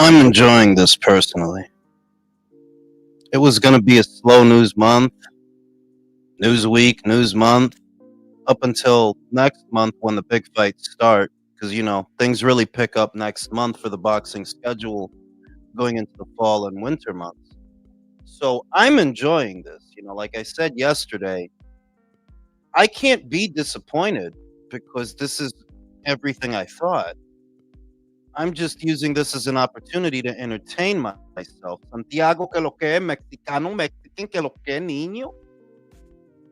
I'm enjoying this personally. It was going to be a slow news month, news week, news month, up until next month when the big fights start. Because, things really pick up next month for the boxing schedule going into the fall and winter months. So I'm enjoying this. Like I said yesterday, I can't be disappointed because this is everything I thought. I'm just using this as an opportunity to entertain myself. Santiago, que lo que es, mexicano, Mexican, que lo que es, niño.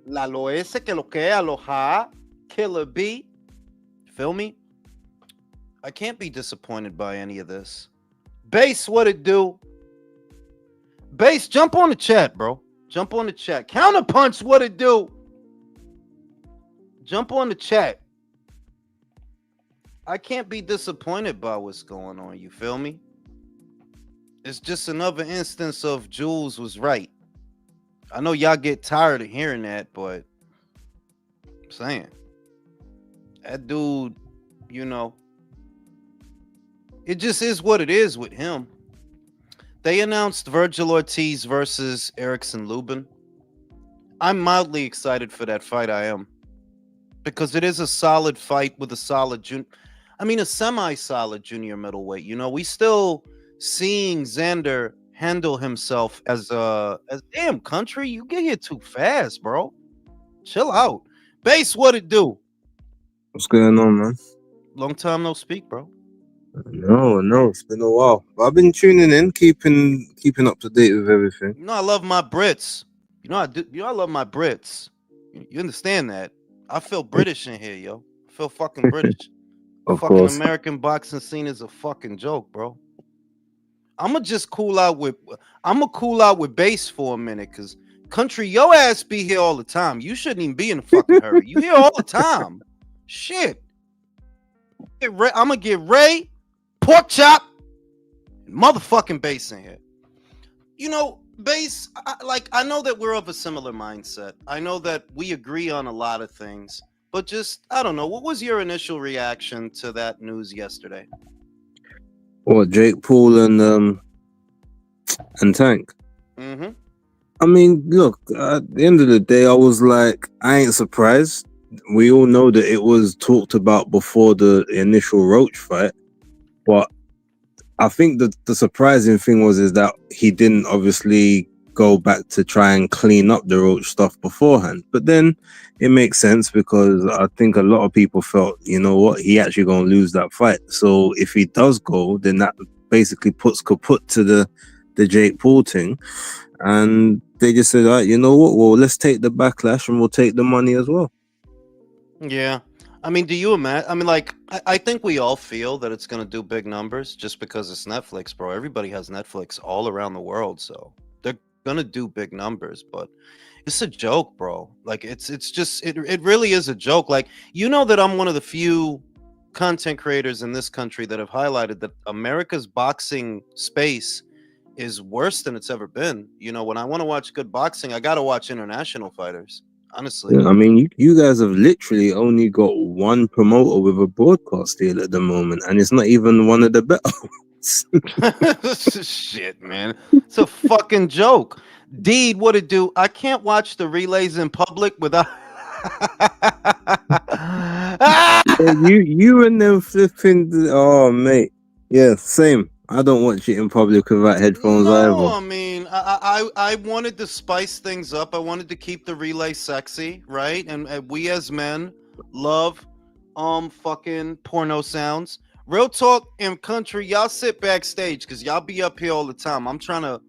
La loese, que lo que es, aloha, killer B. Feel me? I can't be disappointed by any of this. Base, what it do? Base, jump on the chat, bro. Jump on the chat. Counterpunch, what it do? Jump on the chat. I can't be disappointed by what's going on. You feel me? It's just another instance of Jules was right. I know y'all get tired of hearing that, but I'm saying that dude, it just is what it is with him. They announced Virgil Ortiz versus Erickson Lubin. I'm mildly excited for that fight. I am. Because it is a solid fight with a semi-solid junior middleweight. We still seeing Xander handle himself as damn country. You get here too fast, bro. Chill out. Base, what it do? What's going on, man? Long time no speak, bro. No, it's been a while. But I've been tuning in, keeping up to date with everything. I love my Brits. I do. I love my Brits. You understand that? I feel British in here, yo. I feel fucking British. Of Fucking course. American boxing scene is a fucking joke, bro. I'ma cool out with base for a minute, cause country, your ass be here all the time. You shouldn't even be in a fucking hurry. You here all the time. Shit. I'ma get Ray, pork chop, and motherfucking base in here. Base, I know that we're of a similar mindset. I know that we agree on a lot of things, but just, I don't know, what was your initial reaction to that news yesterday? What, Jake Paul and Tank? Mm-hmm. I mean, look, at the end of the day, I was like, I ain't surprised. We all know that it was talked about before the initial Roach fight, but I think that the surprising thing is that he didn't obviously go back to try and clean up the Roach stuff beforehand. But then it makes sense because I think a lot of people felt, you know what, he actually gonna lose that fight. So if he does go, then that basically puts kaput to the Jake Paul thing. And they just said, all right, you know what, well, let's take the backlash and we'll take the money as well. Yeah. I mean, do you imagine? I mean, I think we all feel that it's going to do big numbers just because it's Netflix, bro. Everybody has Netflix all around the world, so they're going to do big numbers, but it's a joke, bro. Like, it's just, it really is a joke. Like, that I'm one of the few content creators in this country that have highlighted that America's boxing space is worse than it's ever been. When I want to watch good boxing, I got to watch international fighters. Honestly, yeah, I mean, you guys have literally only got one promoter with a broadcast deal at the moment, and it's not even one of the better ones. Shit, man, it's a fucking joke. Deed, what it do? I can't watch the relays in public without. Yeah, you and them flipping. Oh, mate. Yeah, same. I don't watch it in public without headphones No, either. I mean, I wanted to spice things up. I wanted to keep the relay sexy, right? And we as men love fucking porno sounds. Real talk in country, y'all sit backstage because y'all be up here all the time. I'm trying to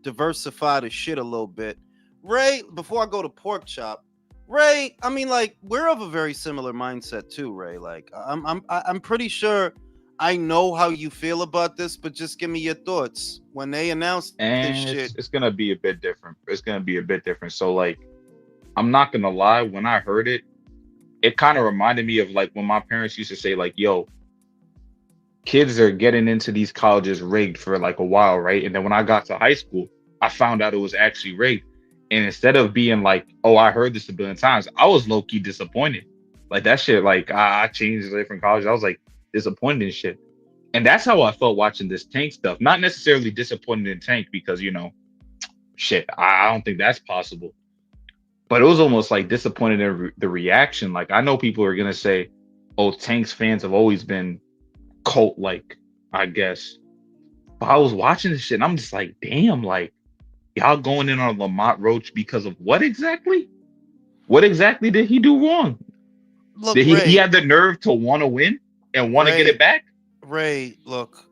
diversify the shit a little bit. Ray, before I go to pork chop, Ray, I mean, like, we're of a very similar mindset too, Ray. Like, I'm pretty sure I know how you feel about this, but just give me your thoughts when they announced this And shit. it's gonna be a bit different. It's gonna be a bit different. So like, I'm not gonna lie, when I heard it, it kind of reminded me of like when my parents used to say, like, yo, kids are getting into these colleges rigged for like a while, right? And then when I got to high school, I found out it was actually rigged. And instead of being like, oh, I heard this a billion times, I was low-key disappointed. Like that shit, like I changed to different colleges. I was like disappointed in shit. And that's how I felt watching this Tank stuff. Not necessarily disappointed in Tank because shit, I don't think that's possible. But it was almost like disappointed in the reaction. Like I know people are gonna say, "Oh, Tank's fans have always been cult like," I guess. But I was watching this shit and I'm just like, damn, like y'all going in on Lamont Roach because of what exactly? What exactly did he do wrong? Look, Did he Ray, had the nerve to want to win and want to get it Ray, back? Ray, look,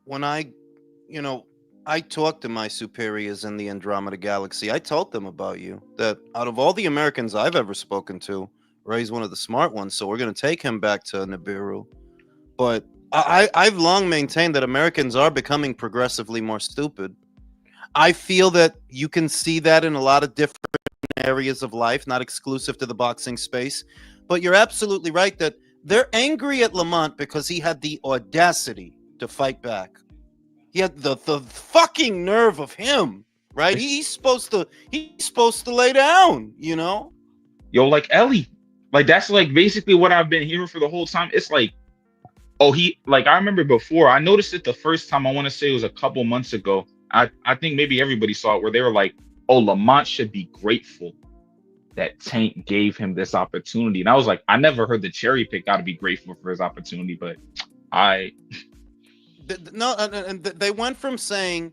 when I talked to my superiors in the Andromeda Galaxy, I told them about you. That out of all the Americans I've ever spoken to, Ray's one of the smart ones, so we're going to take him back to Nibiru. But I've long maintained that Americans are becoming progressively more stupid. I feel that you can see that in a lot of different areas of life, not exclusive to the boxing space. But you're absolutely right that they're angry at Lamont because he had the audacity to fight back. He had the fucking nerve of him, right? He's supposed to lay down, Yo, like Ellie. Like that's like basically what I've been hearing for the whole time. It's like, oh, he like I remember before. I noticed it the first time. I want to say it was a couple months ago. I think maybe everybody saw it where they were like, "Oh, Lamont should be grateful that Tank gave him this opportunity." And I was like, I never heard the cherry pick. Got to be grateful for his opportunity, but I No, and they went from saying,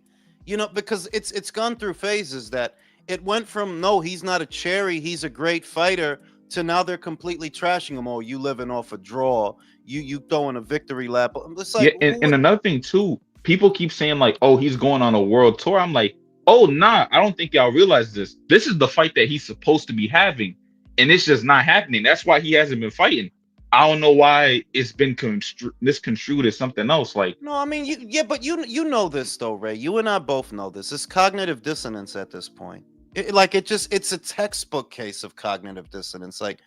because it's gone through phases that it went from no, he's not a cherry, he's a great fighter, to now they're completely trashing him. Oh, you living off a draw, you throwing a victory lap. It's like yeah. And another thing too, people keep saying like, "Oh, he's going on a world tour." I'm like, "Oh, nah, I don't think y'all realize this. This is the fight that he's supposed to be having, and it's just not happening. That's why he hasn't been fighting. I don't know why it's been misconstrued as something else. Like, no, I mean, but you know this though, Ray. You and I both know this. It's cognitive dissonance at this point. It's a textbook case of cognitive dissonance. Like,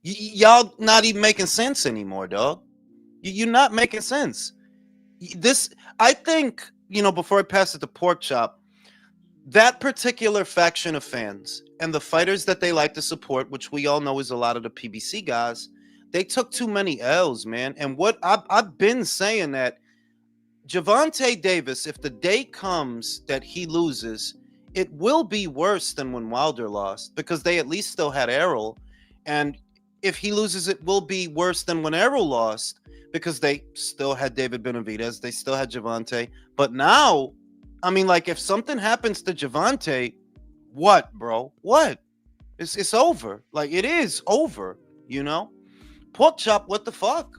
y'all not even making sense anymore, dog. You're not making sense. This, I think, before I pass it to Pork Chop, that particular faction of fans and the fighters that they like to support, which we all know is a lot of the PBC guys, they took too many L's, man. And what I've been saying that Gervonta Davis, if the day comes that he loses, it will be worse than when Wilder lost because they at least still had Errol. And if he loses, it will be worse than when Errol lost because they still had David Benavidez. They still had Gervonta. But now, I mean, like, if something happens to Gervonta, what, bro? What? It's over. Like, it is over, Pork Chop, what the fuck?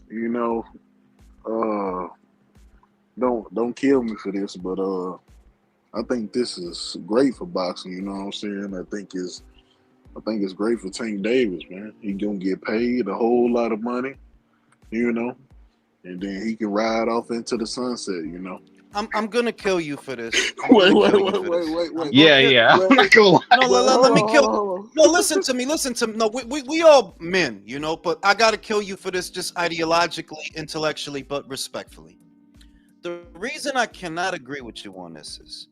You know, uh, don't kill me for this, but I think this is great for boxing. You know what I'm saying? I think it's great for Tank Davis, man. He gonna get paid a whole lot of money, and then he can ride off into the sunset. I'm gonna kill you for this. Wait, I'm wait, gonna kill you wait, for this. wait, wait, I'm wait. gonna yeah, kill- yeah. I'm Wait, not gonna lie. No, wait, let me hold on, kill. hold on. No, listen to me. Listen to me. No, we all men, but I gotta kill you for this, just ideologically, intellectually, but respectfully. The reason I cannot agree with you on this is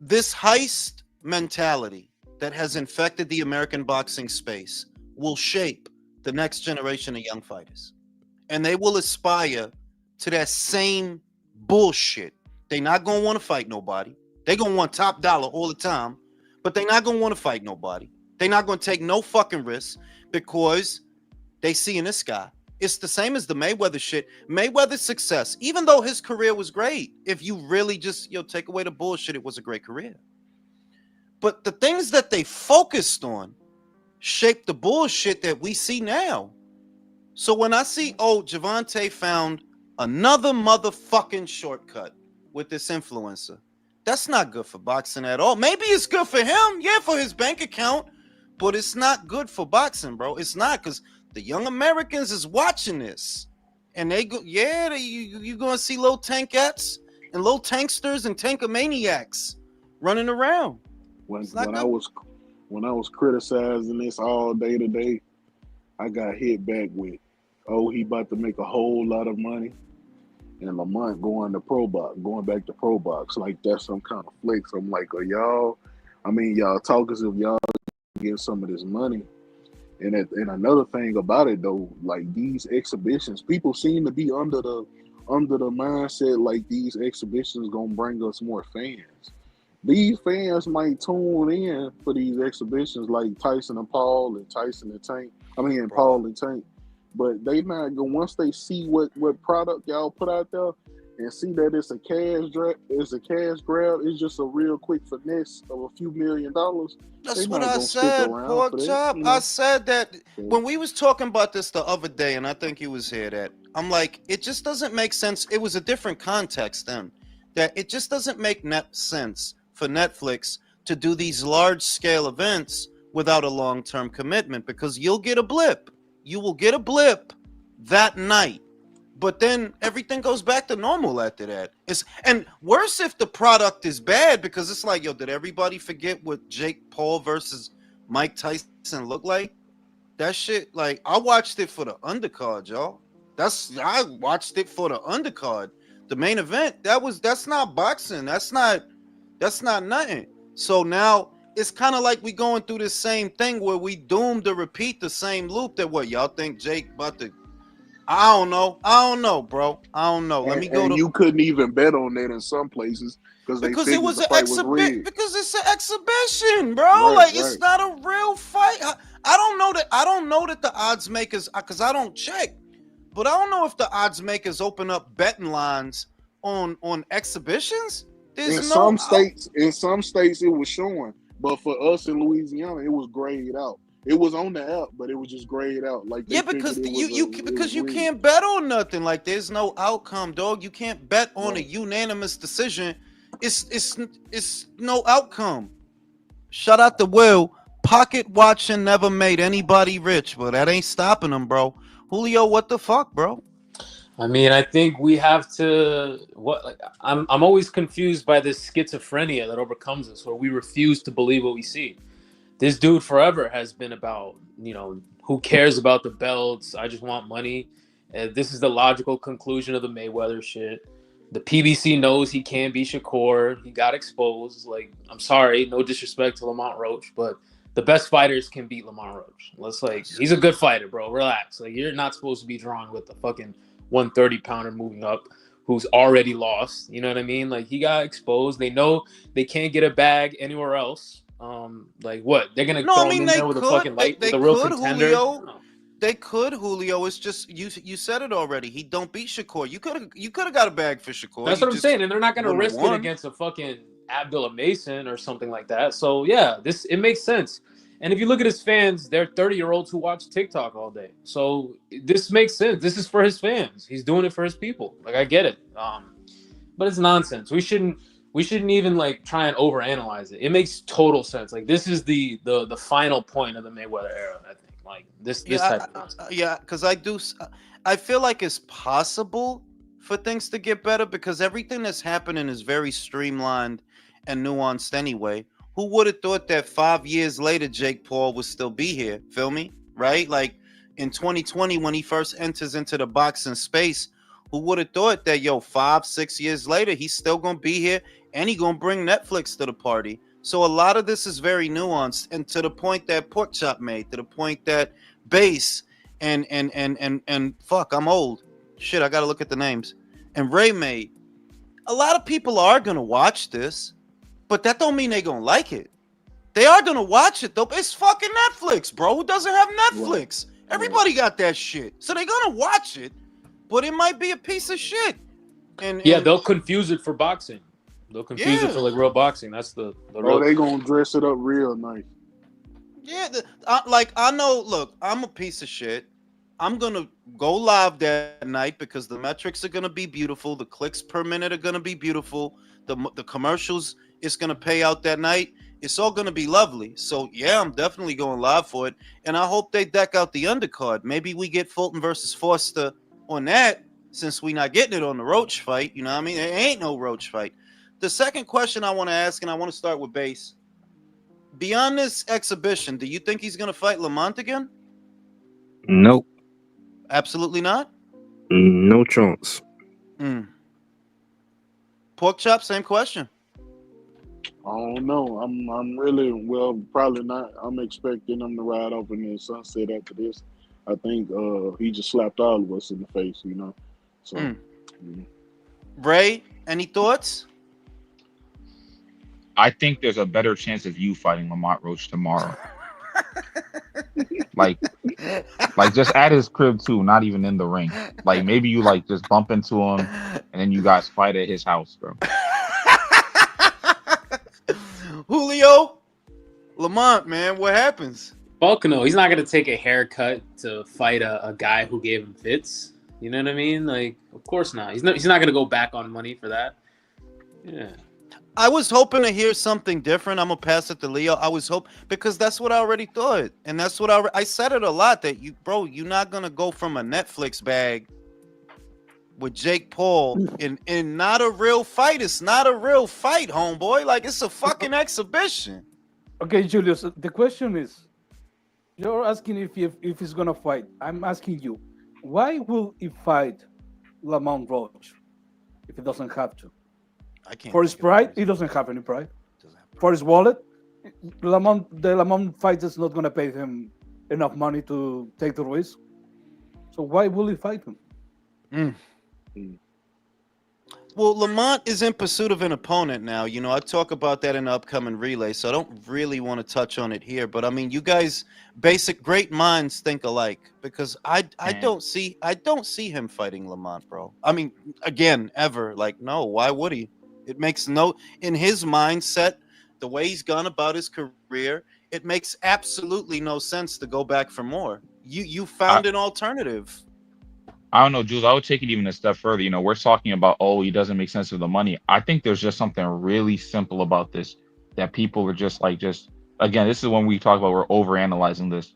this heist mentality that has infected the American boxing space will shape the next generation of young fighters, and they will aspire to that same bullshit. They not gonna want to fight nobody. They gonna want top dollar all the time, but they not gonna want to fight nobody. They not gonna take no fucking risks because they see in this guy. It's the same as the Mayweather shit. Mayweather's success, even though his career was great, if you really just take away the bullshit, it was a great career. But the things that they focused on shaped the bullshit that we see now. So when I see, Gervonta found another motherfucking shortcut with this influencer, that's not good for boxing at all. Maybe it's good for him, for his bank account, but it's not good for boxing, bro. It's not, because the young Americans is watching this, and they go, you gonna see little tankettes and little tanksters and tankomaniacs running around. When It's not when good. I was criticizing this all day today, I got hit back with, "Oh, he about to make a whole lot of money," and Lamont going back to pro box, like that's some kind of flex. I'm like, are y'all? I mean, y'all talk as if y'all getting some of this money, And another thing about it though, like these exhibitions, people seem to be under the mindset like these exhibitions gonna bring us more fans. These fans might tune in for these exhibitions like Tyson and Paul and Tyson and Tank. I mean, and bro. Paul and Tank. But they not go once they see what product y'all put out there and see that it's a cash grab, it's just a real quick finesse of a few $1,000,000. They That's what not I gonna stick said, around for pork that, chop. you I know. said that So, when we was talking about this the other day, and I think you was here. That I'm like, it just doesn't make sense. It was a different context then. That it just doesn't make net sense for Netflix to do these large scale events without a long term commitment because you'll get a blip. You will get a blip that night. But then everything goes back to normal after that. And worse if the product is bad because it's like, yo, did everybody forget what Jake Paul versus Mike Tyson looked like? That shit, like, I watched it for the undercard, y'all. I watched it for the undercard. The main event, that's not boxing. That's not nothing. So now it's kind of like we going through the same thing where we doomed to repeat the same loop that what y'all think Jake about to. I don't know, bro. I don't know. Let me go and to you couldn't even bet on that in some places because they because it figured was the an fight was exhibit rigged. because it's an exhibition, bro. Right, Like right. it's not a real fight. I don't know that the odds makers because I don't check, but I don't know if the odds makers open up betting lines on exhibitions. There's no out. In some states, it was showing, but for us in Louisiana, it was grayed out. It was on the app, but it was just grayed out. Like they Yeah, figured because it was because you rigged. can't bet on nothing. Like there's no outcome, dog. You can't bet on a Right. unanimous decision. It's no outcome. Shout out to Will. Pocket watching never made anybody rich, but that ain't stopping him, bro. Julio, what the fuck, bro? I mean, I think we have to. What like, I'm always confused by this schizophrenia that overcomes us, where we refuse to believe what we see. This dude forever has been about, who cares about the belts? I just want money. This is the logical conclusion of the Mayweather shit. The PBC knows he can't be Shakur. He got exposed. Like, I'm sorry, no disrespect to Lamont Roach, but the best fighters can beat Lamont Roach. He's a good fighter, bro. Relax. Like, you're not supposed to be drawing with the fucking 130-pounder moving up who's already lost. You know what I mean? Like, he got exposed. They know they can't get a bag anywhere else. Like what? They're gonna No, I throw him mean in they there with a could. fucking They light with they a real could, contender? Julio. No. They could, Julio. It's just you said it already. He don't beat Shakur. You could have got a bag for Shakur. That's You what I'm just saying, and they're not gonna wouldn't have risk it won. against a fucking Abdullah Mason or something like that. So yeah, it makes sense. And if you look at his fans, they're 30-year-olds who watch TikTok all day. So this makes sense. This is for his fans. He's doing it for his people. Like I get it. But it's nonsense. We shouldn't even like try and overanalyze it. It makes total sense. Like this is the final point of the Mayweather era. I think like this Yeah, type of nonsense. yeah, because I feel like it's possible for things to get better because everything that's happening is very streamlined and nuanced anyway. Who would have thought that 5 years later Jake Paul would still be here? Feel me? Right? Like in 2020 when he first enters into the boxing space, who would have thought that 5, 6 years later he's still gonna be here and he gonna bring Netflix to the party? So a lot of this is very nuanced, and to the point that Porkchop made, to the point that Bass and fuck, I'm old. Shit, I gotta look at the names. And Ray made. A lot of people are gonna watch this, but that don't mean they gonna like it. They are gonna watch it though. It's fucking Netflix, bro. Who doesn't have Right. Netflix? Everybody got that shit. So they're gonna watch it, but it might be a piece of shit. Yeah, And they'll confuse it for boxing. They'll confuse it for yeah. like real boxing. That's the Oh, real. they gonna dress it up real nice. Yeah, I know. Look, I'm a piece of shit. I'm gonna go live that night because the metrics are gonna be beautiful. The clicks per minute are gonna be beautiful. The commercials is gonna pay out that night. It's all gonna be lovely. So yeah, I'm definitely going live for it, and I hope they deck out the undercard. Maybe we get Fulton versus Foster on that since we not getting it on the Roach fight. You know what I mean? There ain't no Roach fight. The second question I want to ask, and I want to start with Base. Beyond this exhibition, do you think he's going to fight Lamont again? Nope, Absolutely not. no chance. Pork chop, same question. don't know. I'm really well, probably not. I'm expecting him to ride off in the sunset after this. I think he just slapped all of us in the face, you know. So Mm. mm. Ray, any thoughts? I think there's a better chance of you fighting Lamont Roach tomorrow. Like, like just at his crib too, not even in the ring. Like maybe you like just bump into him and then you guys fight at his house, bro. Julio, Lamont, man, what happens? Fuck no, he's not gonna take a haircut to fight a guy who gave him fits. You know what I mean? Like, of course not. He's not gonna go back on money for that. Yeah. I was hoping to hear something different. I'm gonna pass it to Leo. I was because that's what I already thought, and that's what I said it a lot that you're not gonna go from a Netflix bag with Jake Paul in not a real fight. It's not a real fight, homeboy. Like it's a fucking exhibition. Okay, Julius. The question is, you're asking if he's gonna fight. I'm asking you, why will he fight Lamont Roach if he doesn't have to? I can't. For his think of pride, it. he doesn't have any pride. Doesn't have For his wallet, the Lamont fight is not gonna pay him enough money to take the risk. So why will he fight him? Well, Lamont is in pursuit of an opponent now. You know, I talk about that in the upcoming relay, so I don't really want to touch on it here. But I mean, you guys, great minds think alike because I Man. don't see him fighting Lamont, bro. I mean, again, ever like no. Why would he? It makes no in his mindset, the way he's gone about his career. It makes absolutely no sense to go back for more. You found an alternative. I don't know, Jules. I would take it even a step further. You know, we're talking about, oh, he doesn't make sense of the money. I think there's just something really simple about this that people are just again, this is when we talk about we're overanalyzing this.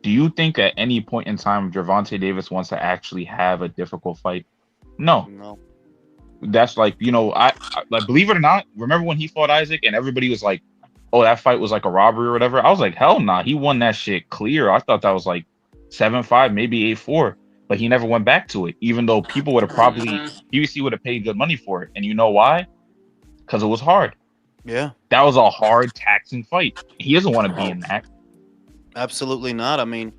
Do you think at any point in time Gervonta Davis wants to actually have a difficult fight? No. No. That's like, you know, I like believe it or not, remember when he fought Isaac and everybody was like, oh, that fight was like a robbery or whatever? I was like, hell nah, he won that shit clear. I thought that was like 7-5, maybe 8-4. But he never went back to it, even though people would have probably PBC would have paid good money for it. And you know why? Because it was hard. Yeah. That was a hard, taxing fight. He doesn't want to be in that. Absolutely not. I mean,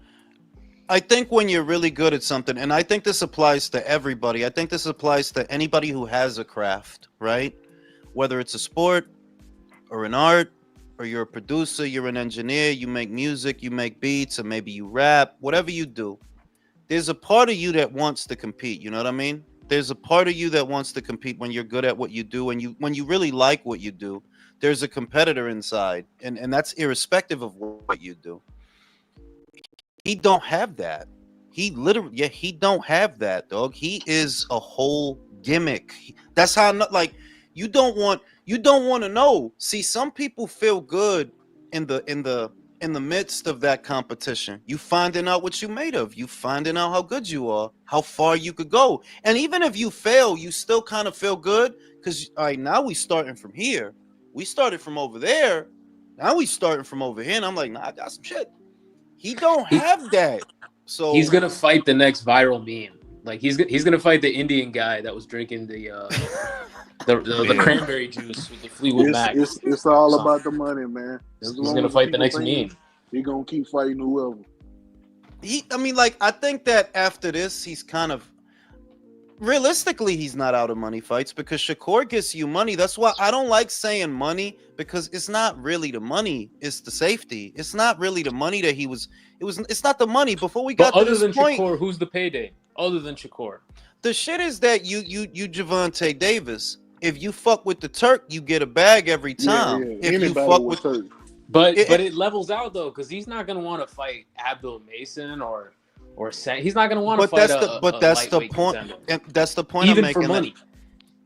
I think when you're really good at something, and I think this applies to everybody, I think this applies to anybody who has a craft, right? Whether it's a sport or an art, or you're a producer, you're an engineer, you make music, you make beats, or maybe you rap, whatever you do. There's a part of you that wants to compete. You know what I mean? There's a part of you that wants to compete when you're good at what you do, and when you really like what you do. There's a competitor inside, and that's irrespective of what you do. He don't have that. He don't have that, dog. He is a whole gimmick. That's how like you don't want to know. See, some people feel good in the midst of that competition. You finding out what you made of. You finding out how good you are, how far you could go. And even if you fail, you still kind of feel good because all right, now we starting from here. We started from over there. Now we starting from over here. And I'm like, nah, I got some shit. He don't have that. So he's gonna fight the next viral meme. Like he's gonna fight the Indian guy that was drinking the cranberry juice with the Fleetwood Mac. It's all about the money, man. He's gonna fight the next meme. He gonna keep fighting whoever. I think that after this, he's kind of realistically, he's not out of money fights because Shakur gets you money. That's why I don't like saying money because it's not really the money, it's the safety. It's not really the money that it's not the money. Before we got But to other this than point, Shakur, who's the payday? Other than Shakur, the shit is that you Gervonta Davis. If you fuck with the Turk, you get a bag every time. Yeah. If you Anybody fuck with with Turk. but it levels out though because he's not gonna want to fight Abdul Mason or he's not gonna want to fight that's the point. contender. And that's the point Even I'm for making. money.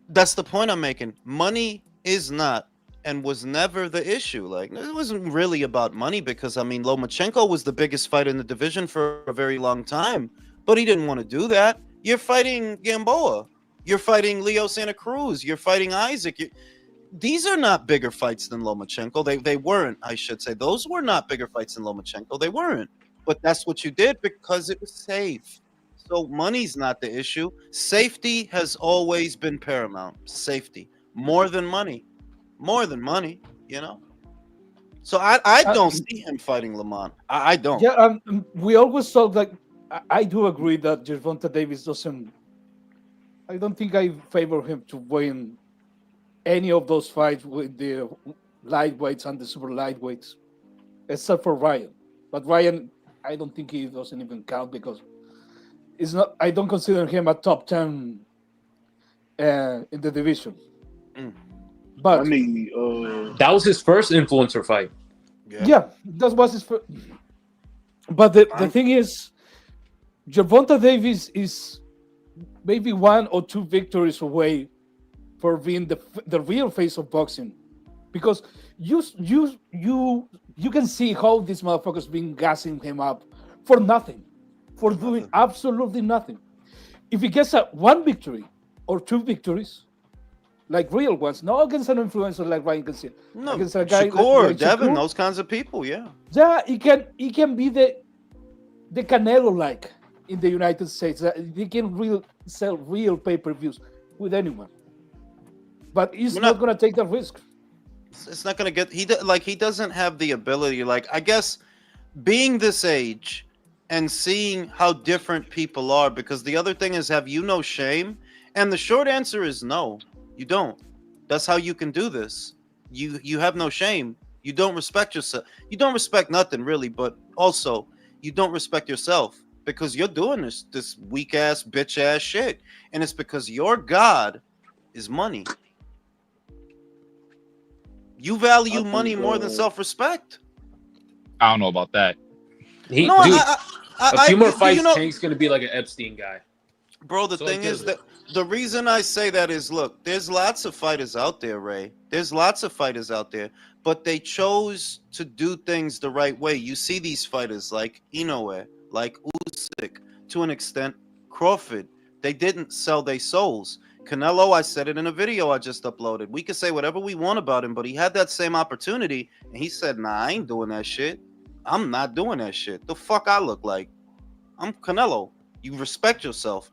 That's the point I'm making. Money is not and was never the issue. Like it wasn't really about money because I mean Lomachenko was the biggest fighter in the division for a very long time, but he didn't want to do that. You're fighting Gamboa. You're fighting Leo Santa Cruz. You're fighting Isaac. These are not bigger fights than Lomachenko. They weren't, I should say. Those were not bigger fights than Lomachenko. They weren't. But that's what you did because it was safe. So money's not the issue. Safety has always been paramount. Safety. More than money. more than money, you know. So I Uh, don't see him fighting Lamont. I don't. yeah, we always thought like I do agree that Gervonta Davis doesn't. I don't think I favor him to win any of those fights with the lightweights and the super lightweights, except for Ryan. But Ryan, I don't think he doesn't even count because it's not. I don't consider him a top 10 in the division. Mm. I But need That was his first influencer fight. yeah, that was his first. But the thing is, Gervonta Davis is maybe 1 or 2 victories away for being the real face of boxing, because you can see how this motherfucker's been gassing him up for nothing, for doing absolutely nothing. If he gets 1 victory or 2 victories, like real ones, not against an influencer like Ryan Garcia, No, against a guy Shakur, like Devin, Shakur, those kinds of people, yeah. yeah, he can be the Canelo like in the United States. He can sell real pay-per-views with anyone, but he's We're not not- gonna take the risk. It's not gonna get. He doesn't have the ability. Like, I guess being this age and seeing how different people are. Because the other thing is, have you no shame? And the short answer is no. You don't. That's how you can do this. You have no shame. You don't respect yourself. You don't respect nothing really, but also you don't respect yourself because you're doing this weak ass bitch ass shit, and it's because your God is money. You value I think, money more than self-respect. I don't know about that. He, No, dude, I a few more do you fights, know- Tank's gonna be like an Epstein guy. Bro, the So thing is does that the reason I say that is, look, there's lots of fighters out there, Ray. There's lots of fighters out there, but they chose to do things the right way. You see these fighters like Inoue, like Usyk, to an extent, Crawford. They didn't sell their souls. Canelo, I said it in a video I just uploaded. We could say whatever we want about him, but he had that same opportunity, and he said, "Nah, I ain't doing that shit. I'm not doing that shit. The fuck I look like? I'm Canelo. You respect yourself."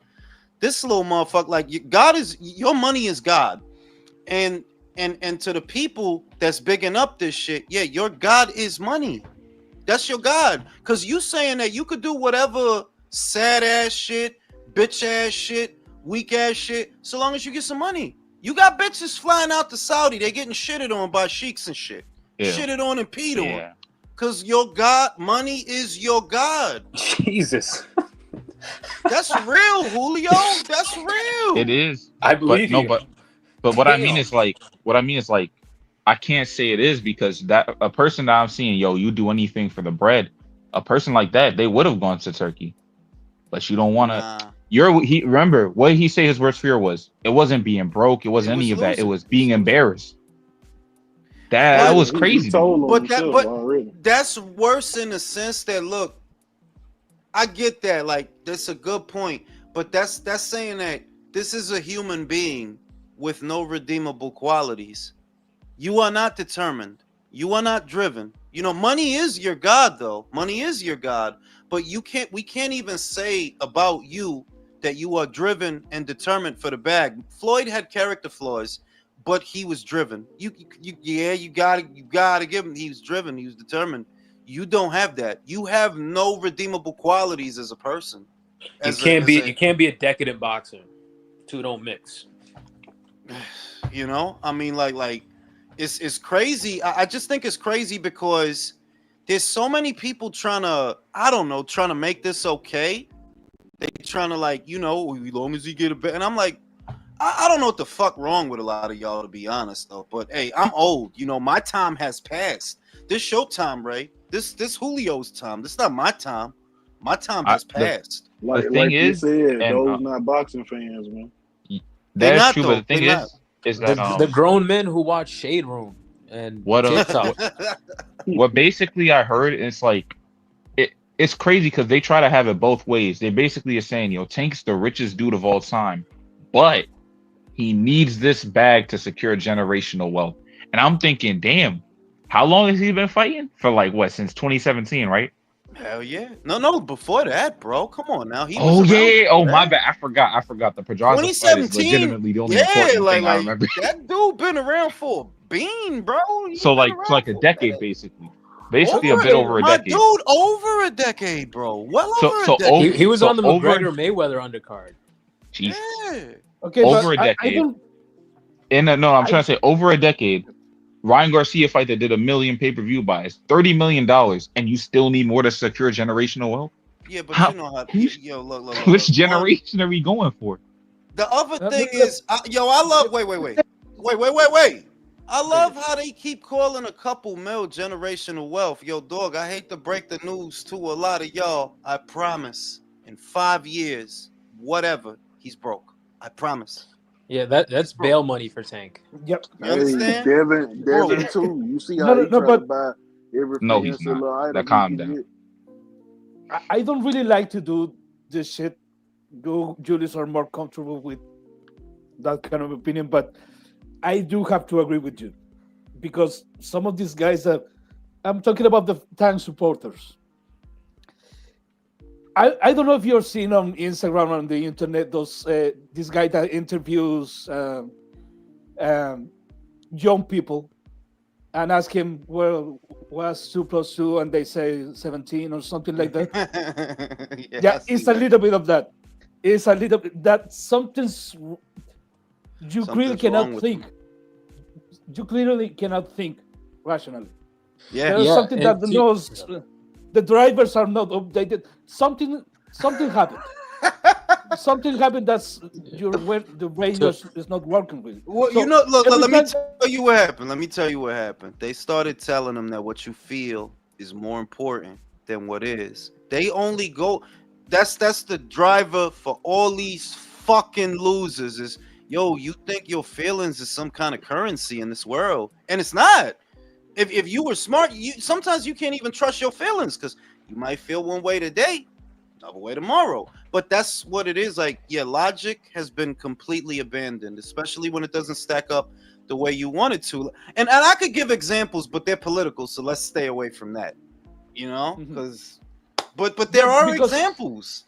This little motherfucker, like, God is, your money is God, and to the people that's bigging up this shit, yeah, your God is money. That's your God, cause you saying that you could do whatever sad ass shit, bitch ass shit, weak ass shit, so long as you get some money. You got bitches flying out to Saudi, they getting shitted on by sheiks and shit, Yeah. shitted on and peed on, Yeah. cause your God, money is your God. Jesus, That's real, Julio. That's real. It is. I But believe no, you. but what I mean Damn. is like I can't say it is because that a person that I'm seeing, yo, you do anything for the bread. A person like that, they would have gone to Turkey, but you don't want to. Nah. He remember what he say his worst fear was. It wasn't being broke. It wasn't It was any of that. It losing. was being It was losing. embarrassed. That But- was he crazy. told on But himself but already. that's worse in the sense that, look, I get that, like, that's a good point, but that's saying that this is a human being with no redeemable qualities. You are not determined. You are not driven. You know, money is your God, though. Money is your God, but we can't even say about you that you are driven and determined for the bag. Floyd had character flaws, but he was driven. You gotta give him. He was driven. He was determined. You don't have that. You have no redeemable qualities as a person. You can't be a decadent boxer. Two don't mix. You know, I mean, like it's crazy. I just think it's crazy because there's so many people trying to make this okay. They trying to, like, you know, as long as you get a bet, and I'm like, I don't know what the fuck wrong with a lot of y'all, to be honest, though. But hey, I'm old. You know, my time has passed. This showtime, Ray. This Julio's time. This is not my time. My time has passed. Like thing you is, said, and, those not boxing fans, man. They're That's not, true. though. But the thing They're is that The grown men who watch Shade Room and What, TikTok. what basically I heard, it's like it's crazy because they try to have it both ways. They basically are saying, yo, Tank's the richest dude of all time, but he needs this bag to secure generational wealth. And I'm thinking, damn, how long has he been fighting? For like what, since 2017, right? Hell yeah. No, before that, bro. Come on now. He Oh was around yeah. before Oh my that. bad. I forgot. The Pedraza fight is 2017. legitimately the only Yeah, important like thing I remember. that dude been around for been, bro. You've So been like around a for decade, minute. basically a Over bit it, over a my decade. dude. Over a decade, bro. Well over a He decade. was on the over McGregor Mayweather undercard. Jesus, Yeah. Okay, over but a I decade. don't. No, I'm I trying to say over a decade. Ryan Garcia fight that did 1 million pay-per-view buys, $30 million, and you still need more to secure generational wealth. Yeah, but How? you know how. Who's, Yo, look, look, look, which look. One. generation are we going for? The other uh, thing the- is, I love. Wait. I okay. love how they keep calling a couple mil generational wealth. Yo, dog, I hate to break the news to a lot of y'all. I promise, in 5 years, whatever, he's broke. I promise. Yeah, He's that's broke. bail money for Tank. Yep. You Hey, understand? Devin, Broke. Devin too. You see No, how no, he no. tried to But buy every No, he's fancy not. little Now item he calm can down. get. I don't really like to do this shit. You, Julius, are more comfortable with that kind of opinion, but I do have to agree with you because some of these guys that I'm talking about the Tank supporters. I don't know if you're seeing on Instagram on the internet those this guy that interviews um, young people and ask him, well, what's 2 + 2, and they say 17 or something like that. Yeah, Yeah, I it's see a that. little bit of that. It's a little bit that something's you clearly Something's wrong cannot with think. them. You clearly cannot think rationally. Yeah. There's Yeah, something that and knows the drivers are not updated. Something happened. Something happened that's the brain to, is not working really. Well, you So know, look, every let me time, tell you what happened. Let me tell you what happened. They started telling them that what you feel is more important than what is. They only go. That's the driver for all these fucking losers. Is yo, you think your feelings is some kind of currency in this world, and it's not. If you were smart, you sometimes you can't even trust your feelings because you might feel one way today, another way tomorrow. But that's what it is. Like, yeah, logic has been completely abandoned, especially when it doesn't stack up the way you want it to. And I could give examples, but they're political, so let's stay away from that. You know, Mhm. because but yeah, there are because examples.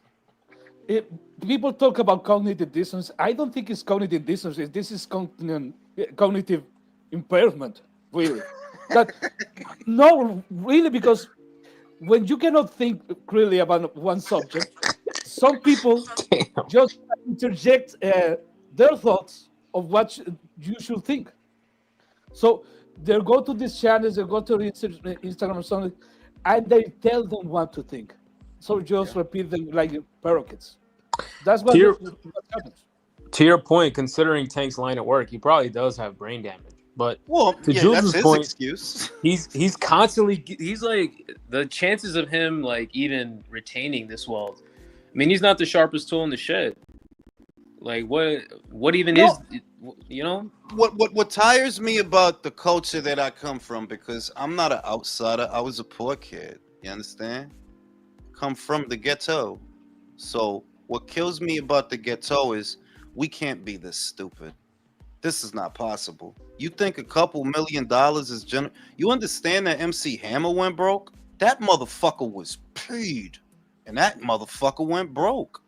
it, people talk about cognitive dissonance. I don't think it's cognitive dissonance. This is cognitive impairment, really. That no, really, because when you cannot think clearly about one subject, some people damn. just interject their thoughts of what you should think. So they go to these channels, they go to Instagram or something, and they tell them what to think. So just repeat them like parakeets. That's To your what happens. to your point, considering Tank's line of work, he probably does have brain damage. But Well, to yeah, that's Jules's his point, excuse. he's constantly he's like the chances of him like even retaining this wealth. I mean, he's not the sharpest tool in the shed. Like what even No. is, you know? What tires me about the culture that I come from, because I'm not an outsider. I was a poor kid. You understand? Come from the ghetto. So what kills me about the ghetto is we can't be this stupid. This is not possible. You think a couple $1 million is you understand that MC Hammer went broke? That motherfucker was paid. And that motherfucker went broke.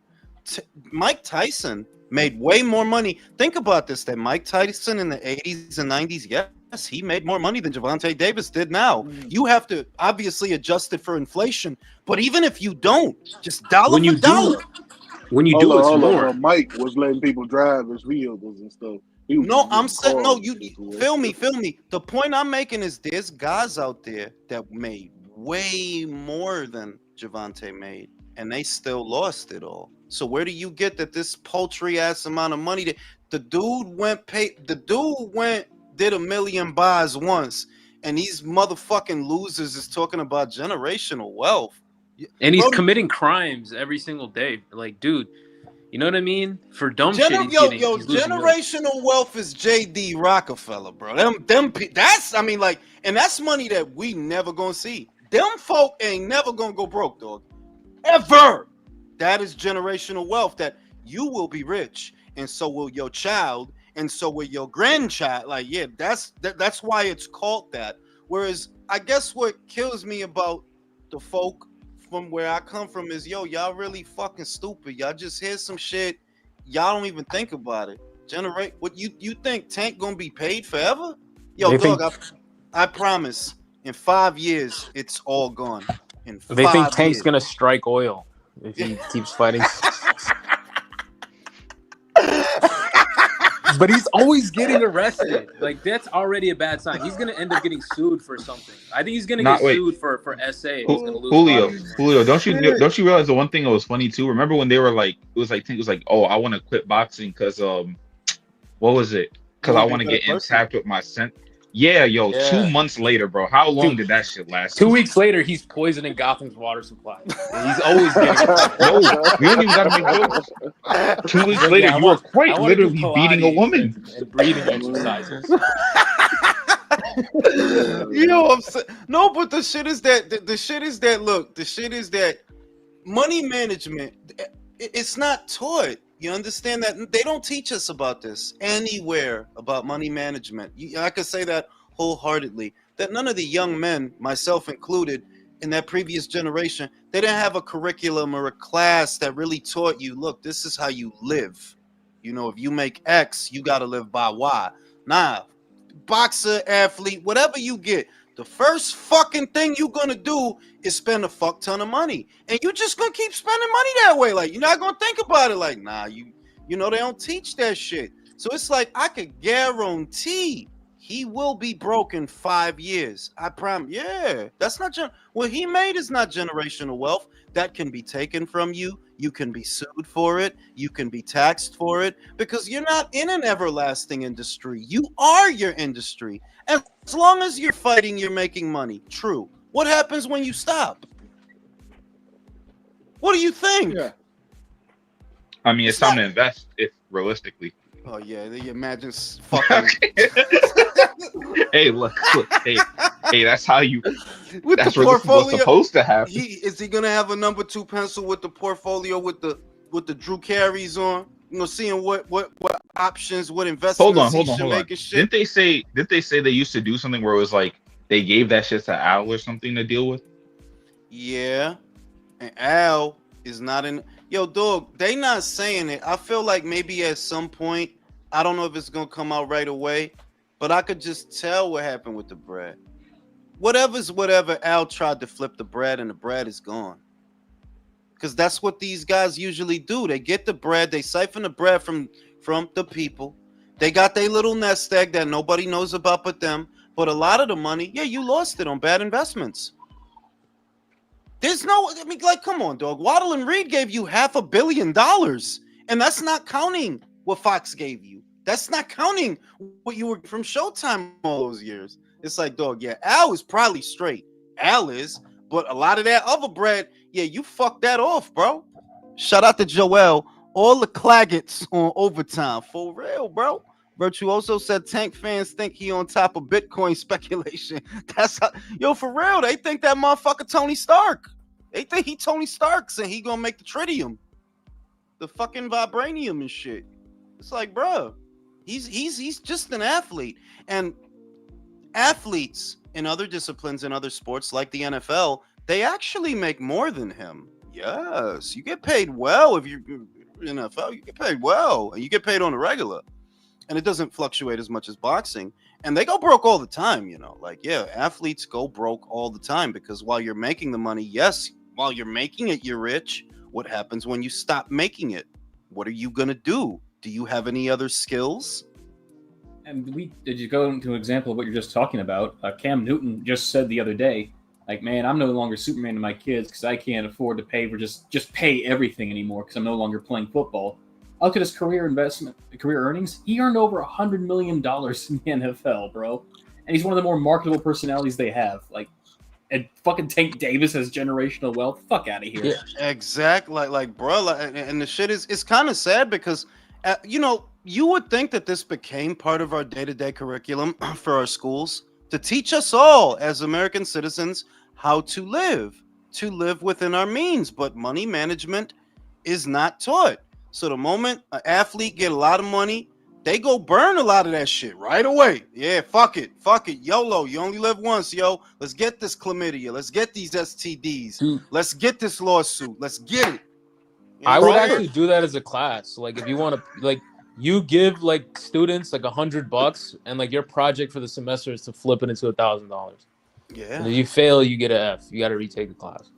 Mike Tyson made way more money. Think about this, that Mike Tyson in the 80s and 90s, yes, he made more money than Gervonta Davis did now. You have to obviously adjust it for inflation, but even if you don't, just dollar When for you do, dollar. when you do, it's Hold more. on. Mike was letting people drive his vehicles and stuff. He was No, just I'm getting saying no. cars You and shit to feel me, feel me. The point I'm making is there's guys out there that made way more than Javante made, and they still lost it all. So where do you get that this paltry ass amount of money that the dude did 1 million buys once, and these motherfucking losers is talking about generational wealth. And he's Bro, committing crimes every single day. Like, dude, you know what I mean? For dumb shit, he's losing millions. generational wealth is JD Rockefeller, bro. That's, I mean, like, and that's money that we never gonna see. Them folk ain't never gonna go broke, dog. Ever. That is generational wealth, that you will be rich, and so will your child, and so will your grandchild. Like, yeah, that's why it's called that. Whereas I guess what kills me about the folk from where I come from is, yo, y'all really fucking stupid. Y'all just hear some shit, y'all don't even think about it. Generate what you think Tank gonna be paid forever? Yo, They dog, think I promise. In 5 years, it's all gone. In they think 5 Tank's years. gonna strike oil if he keeps fighting. But he's always getting arrested. Like that's already a bad sign. He's gonna end up getting sued for something. I think he's gonna get Not wait. sued for SA if he's gonna lose Julio, boxing. Julio, Shit. don't you realize the one thing that was funny too? Remember when they were like, it was like, oh, I want to quit boxing because what was it? You Because I wanna be a want to better get person. intact with my scent. Yeah, yo, Yeah. 2 months later, bro. How long Two- did that shit last? 2 weeks later, he's poisoning Gotham's water supply. He's always getting arrested. No, we don't even gotta make jokes. 2 weeks Like, later, yeah, you were I quite want to do literally beating a Pilates woman. and breathing exercises. You know what I'm saying? No, but the shit is that the shit is that look, the shit is that money management it's not taught. You understand that they don't teach us about this anywhere about money management. I could say that wholeheartedly. That none of the young men, myself included, in that previous generation, they didn't have a curriculum or a class that really taught you, look, this is how you live. You know, if you make X, you got to live by Y. Nah, boxer, athlete, whatever you get, the first fucking thing you're gonna do is spend a fuck ton of money, and you're just gonna keep spending money that way. Like, you're not gonna think about it like, nah, you know they don't teach that shit. So it's like I could guarantee he will be broke in 5 years. I promise. Yeah, that's not what he made is not generational wealth that can be taken from you. You can be sued for it. You can be taxed for it because you're not in an everlasting industry. You are your industry. And as long as you're fighting, you're making money. True. What happens when you stop? What do you think? Yeah. I mean, it's It's time not- to invest, if realistically. Oh yeah, they imagine fucking Hey, look, hey, that's how you. with That's the where this is what's portfolio. supposed to happen. Is he gonna have a number 2 pencil with the portfolio with the Drew Carries on? You know, seeing what options, what investments he should make and shit. Didn't they say they used to do something where it was like they gave that shit to Al or something to deal with? Yeah, and Al is not in. Yo, dog, they not saying it. I feel like maybe at some point, I don't know if it's gonna come out right away, but I could just tell what happened with the bread. Whatever's whatever. Al tried to flip the bread, and the bread is gone. Because that's what these guys usually do. They get the bread, they siphon the bread from the people. They got their little nest egg that nobody knows about but them. But a lot of the money, yeah, you lost it on bad investments. There's no, I mean, like, come on, dog. Waddle and Reed gave you $500 million, and that's not counting what Fox gave you. That's not counting what you were from Showtime all those years. It's like, dog, yeah, Al is probably straight. Al is, but a lot of that other bread, yeah, you fucked that off, bro. Shout out to Joel. All the Claggets on overtime. For real, bro. Virtuoso said Tank fans think he on top of Bitcoin speculation. That's how, yo, for real. They think that motherfucker Tony Stark. They think he Tony Starks and he gonna make the tritium, the fucking vibranium and shit. It's like, bro, he's just an athlete. And athletes in other disciplines and other sports like the NFL, they actually make more than him. Yes, you get paid well if you're in NFL. You get paid well, and you get paid on a regular, and it doesn't fluctuate as much as boxing. And they go broke all the time, you know. Like, yeah, athletes go broke all the time because while you're making the money, yes, while you're making it, you're rich. What happens when you stop making it? What are you gonna do? Do you have any other skills? And did you go into an example of what you're just talking about? Cam Newton just said the other day, like, man, I'm no longer Superman to my kids because I can't afford to pay for just pay everything anymore because I'm no longer playing football. I look at his career earnings. He earned over $100 million in the NFL, bro. And he's one of the more marketable personalities they have. Like, and fucking Tank Davis has generational wealth. Fuck out of here. Yeah, exactly. Like, bro, and the shit is, it's kind of sad because, you know, you would think that this became part of our day-to-day curriculum for our schools to teach us all as American citizens how to live within our means. But money management is not taught. So the moment an athlete get a lot of money, they go burn a lot of that shit right away. Yeah, fuck it. YOLO. You only live once, yo. Let's get this chlamydia. Let's get these STDs. Dude. Let's get this lawsuit. Let's get it. You know I what would I'm saying? actually do that as a class. Like, if you want to, like, You give like students like $100, and like your project for the semester is to flip it into $1,000. Yeah. And if you fail, you get an F. You got to retake the class.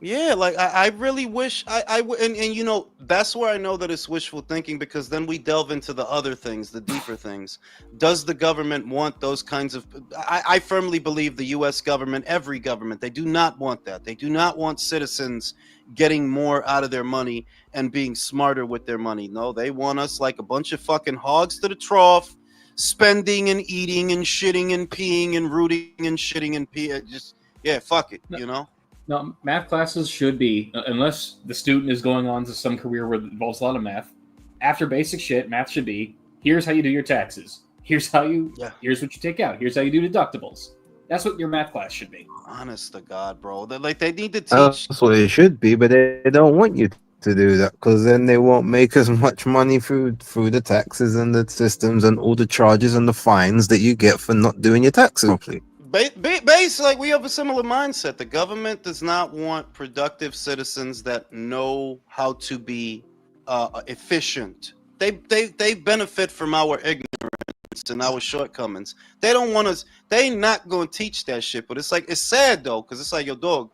Yeah, like I really wish and you know, that's where I know that it's wishful thinking, because then we delve into the other things, the deeper things. Does the government want those kinds of I firmly believe the US government, every government, they do not want that. They do not want citizens getting more out of their money and being smarter with their money. No, they want us like a bunch of fucking hogs to the trough, spending and eating and shitting and peeing and rooting and shitting and peeing. Just fuck it, you know? No, math classes should be, unless the student is going on to some career where it involves a lot of math. After basic shit, math should be, here's how you do your taxes. Here's what you take out. Here's how you do deductibles. That's what your math class should be. Honest to God, bro. They need to teach. That's what it should be, but they don't want you to do that, because then they won't make as much money through the taxes and the systems and all the charges and the fines that you get for not doing your taxes properly. Basically, like, we have a similar mindset. The government does not want productive citizens that know how to be efficient. They benefit from our ignorance and our shortcomings. They don't want us. They not going to teach that shit. But it's like, it's sad though, because it's like, yo, dog,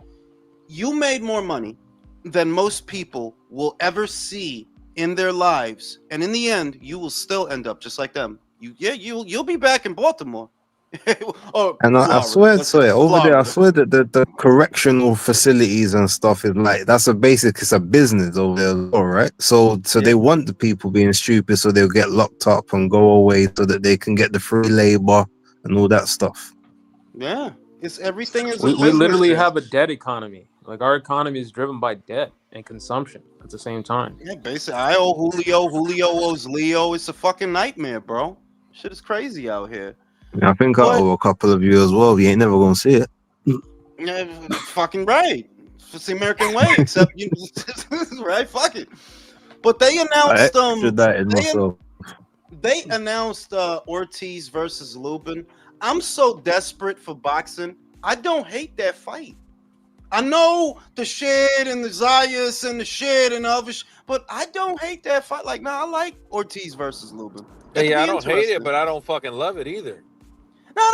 you made more money than most people will ever see in their lives, and in the end, you will still end up just like them. You'll be back in Baltimore. And I swear over there, I swear that the correctional facilities and stuff is like, it's a business over there, all right. So they want the people being stupid, so they'll get locked up and go away so that they can get the free labor and all that stuff. Yeah, it's everything is. We literally have a debt economy. Like, our economy is driven by debt and consumption at the same time. Yeah, basically, I owe Julio owes Leo. It's a fucking nightmare, bro. Shit is crazy out here. I think I owe a couple of you as well. You ain't never gonna see it. Yeah, fucking right. It's the American way, except you, right? Fuck it. But they announced they announced Ortiz versus Lubin. I'm so desperate for boxing. I don't hate that fight. I know the shit and the Zayas and the shit and the other but I don't hate that fight. Like, I like Ortiz versus Lubin. Yeah, I don't hate it, but I don't fucking love it either. No, I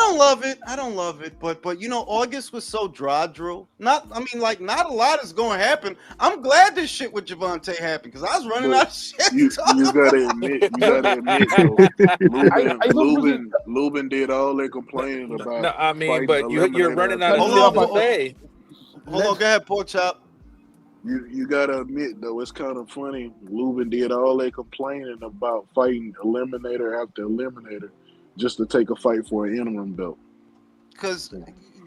don't love it. But you know, August was so dry, Drew. Not a lot is going to happen. I'm glad this shit with Javante happened, because I was running out of shit. You gotta admit, though, Lubin did all they complaining about. No, I mean, but you're running out of stuff to say. Hold on, go ahead, Pork Chop. You gotta admit, though, it's kind of funny. Lubin did all they complaining about, fighting eliminator after eliminator, just to take a fight for an interim belt. Because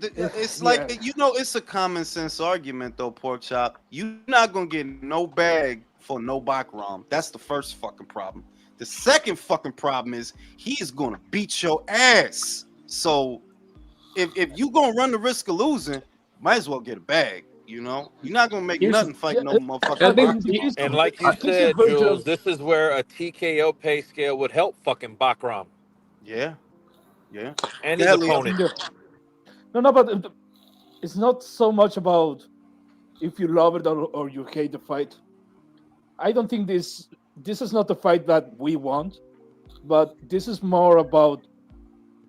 it's like, you know, it's a common sense argument, though, Pork Chop. You're not gonna get no bag for no Bakram. That's the first fucking problem. The second fucking problem is he's gonna beat your ass. So if you gonna run the risk of losing, might as well get a bag. You know, you're not gonna make nothing fight no motherfucker. And like you said, Jules, this is where a TKO pay scale would help fucking Bakram. Yeah. And his opponent. No, but it's not so much about if you love it or you hate the fight. I don't think this is not the fight that we want, but this is more about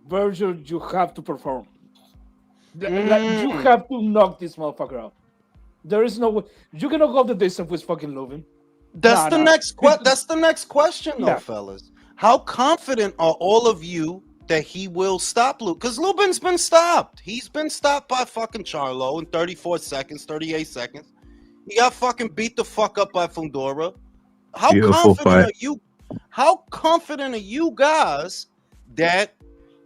Virgil. You have to perform. Like, you have to knock this motherfucker out. There is no way you cannot go the distance with fucking Lubin. That's the next question, though, fellas. How confident are all of you that he will stop Lubin? Because Lubin's been stopped. He's been stopped by fucking Charlo in 34 seconds, 38 seconds. He got fucking beat the fuck up by Fundora. How confident are you guys that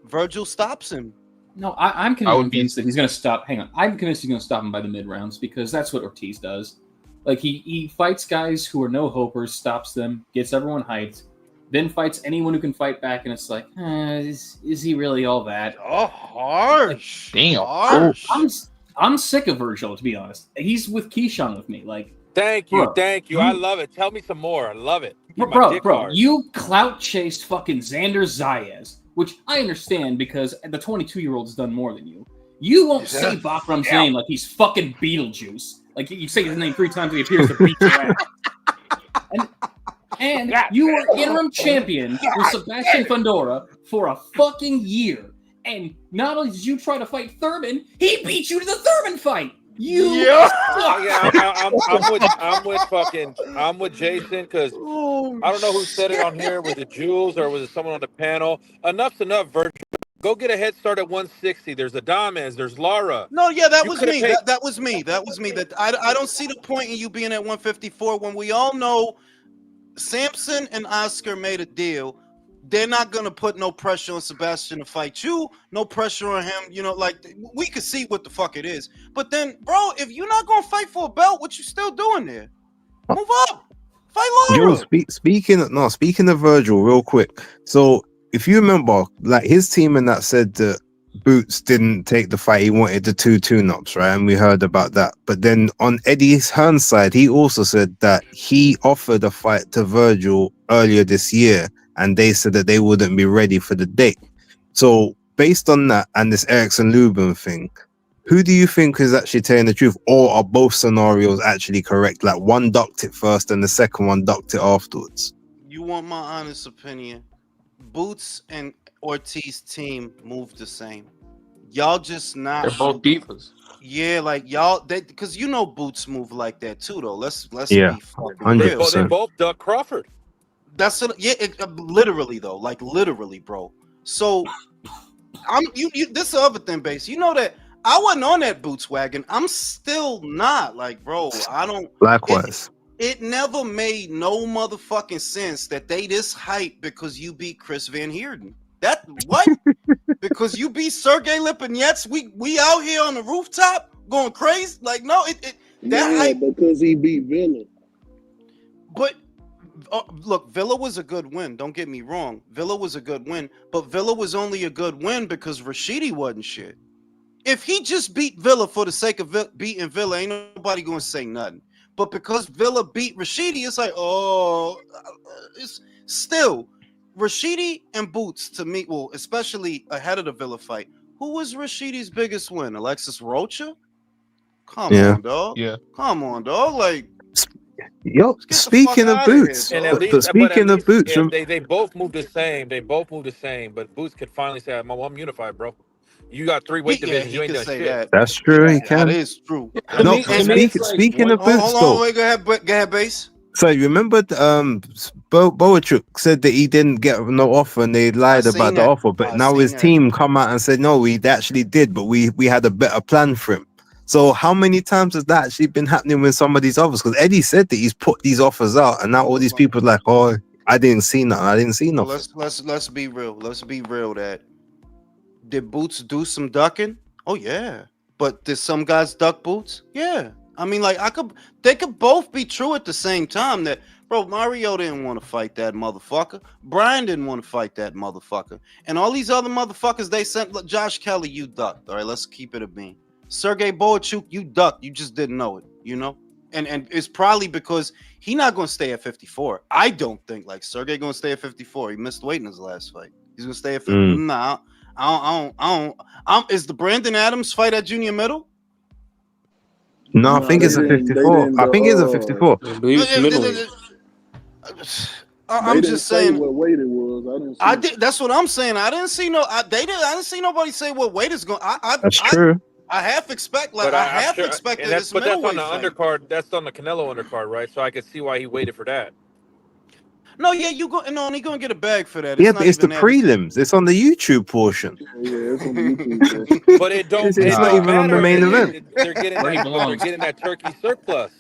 Virgil stops him? No, I'm convinced that he's going to stop. Hang on. I'm convinced he's going to stop him by the mid rounds, because that's what Ortiz does. Like, he fights guys who are no hopers, stops them, gets everyone hyped, then fights anyone who can fight back, and it's like, is he really all that? Oh, harsh. Damn. Harsh. I'm sick of Virgil, to be honest. He's with Keyshawn with me. Like, Thank you. I love it. Tell me some more. I love it. Bro, you clout chased fucking Xander Zayas, which I understand because the 22-year-old has done more than you. You won't say Bakram's name like he's fucking Beetlejuice. Like, you say his name 3 times and he appears to beat your ass. And And you were interim champion with Sebastian Fundora for a fucking year. And not only did you try to fight Thurman, he beat you to the Thurman fight. You suck. I'm with Jason because I don't know who said it on here. Was it Jules or was it someone on the panel? Enough's enough, Virgil. Go get a head start at 160. There's Adames. There's Lara. No, yeah, that You was coulda me. paid- That was me. That was me. That I don't see the point in you being at 154 when we all know Samson and Oscar made a deal. They're not gonna put no pressure on Sebastian to fight you. No pressure on him. You know, like we could see what the fuck it is. But then, bro, if you're not gonna fight for a belt, what you still doing there? Move up. Fight Yo, Lara. speaking of Virgil, real quick. So if you remember, like his team and that said that Boots didn't take the fight, he wanted the 2 tune-ups, right? And we heard about that. But then on Eddie Hearn's side, he also said that he offered a fight to Virgil earlier this year, and they said that they wouldn't be ready for the date. So based on that and this Erickson Lubin thing, who do you think is actually telling the truth, or are both scenarios actually correct? Like one ducked it first and the second one ducked it afterwards. You want my honest opinion? Boots and Ortiz team move the same. Y'all just not. They're both divas. Yeah, like y'all, because you know Boots move like that too, though. Let's Yeah, be fucking 100%. real. They both duck Crawford. That's literally though, like literally, bro. So I'm you. This is the other thing, base. You know that I wasn't on that Boots wagon. I'm still not. Like, bro, I don't. Likewise. It never made no motherfucking sense that they this hype because you beat Chris Van Heerden. That what? Because you beat Sergey Lipinets. We out here on the rooftop going crazy. Like, no, that hype because he beat Villa. But look, Villa was a good win. Don't get me wrong. Villa was a good win, but Villa was only a good win because Rashidi wasn't shit. If he just beat Villa for the sake of beating Villa, ain't nobody going to say nothing. But because Villa beat Rashidi, it's like, oh, it's still Rashidi and Boots to me. Well, especially ahead of the Villa fight. Who was Rashidi's biggest win? Alexis Rocha? Come on, dog. Yeah. Come on, dog. Like, yo, speaking of Boots, And at least, but speaking of Boots, they both move the same. They both move the same. But Boots could finally say, I'm unified, bro. You got 3 weight divisions. You ain't done shit. That's true. He can. That is true. No, speaking of Boots, hold on, wait, go ahead, base. So you remember, Boachuk said that he didn't get no offer, and they lied about the offer. But now his team come out and said, no, we actually did, but we had a better plan for him. So how many times has that actually been happening with some of these offers? Because Eddie said that he's put these offers out, and now all these people are like, oh, I didn't see nothing. I didn't see nothing. Let's be real. Let's be real. That did Boots do some ducking? Oh yeah. But did some guys duck Boots? Yeah. I mean, like they could both be true at the same time. That bro, Mario didn't want to fight that motherfucker. Brian didn't want to fight that motherfucker. And all these other motherfuckers they sent. Look, Josh Kelly, you ducked. All right, let's keep it a bean. Sergey Boachuk, you ducked. You just didn't know it. You know. And it's probably because he's not going to stay at 54. I don't think like Sergey going to stay at 54. He missed weight in his last fight. He's going to stay at 50. Nah. I don't. Is the Brandon Adams fight at junior middle? No, I think it's a 54. I think it's a 54. I'm just saying what weight it was. I did. That's what I'm saying. I didn't see no. I didn't see nobody say what weight is going. That's true. I half expect like I half expected this but that's on the fight. undercard. That's on the Canelo undercard, right? So I could see why he waited for that. No, yeah, you go. No, he gonna get a bag for that. Yeah, but it's the prelims. It's on the YouTube portion. Yeah, it's on the YouTube portion. But it don't. It's not even on the main event. They're getting that turkey surplus.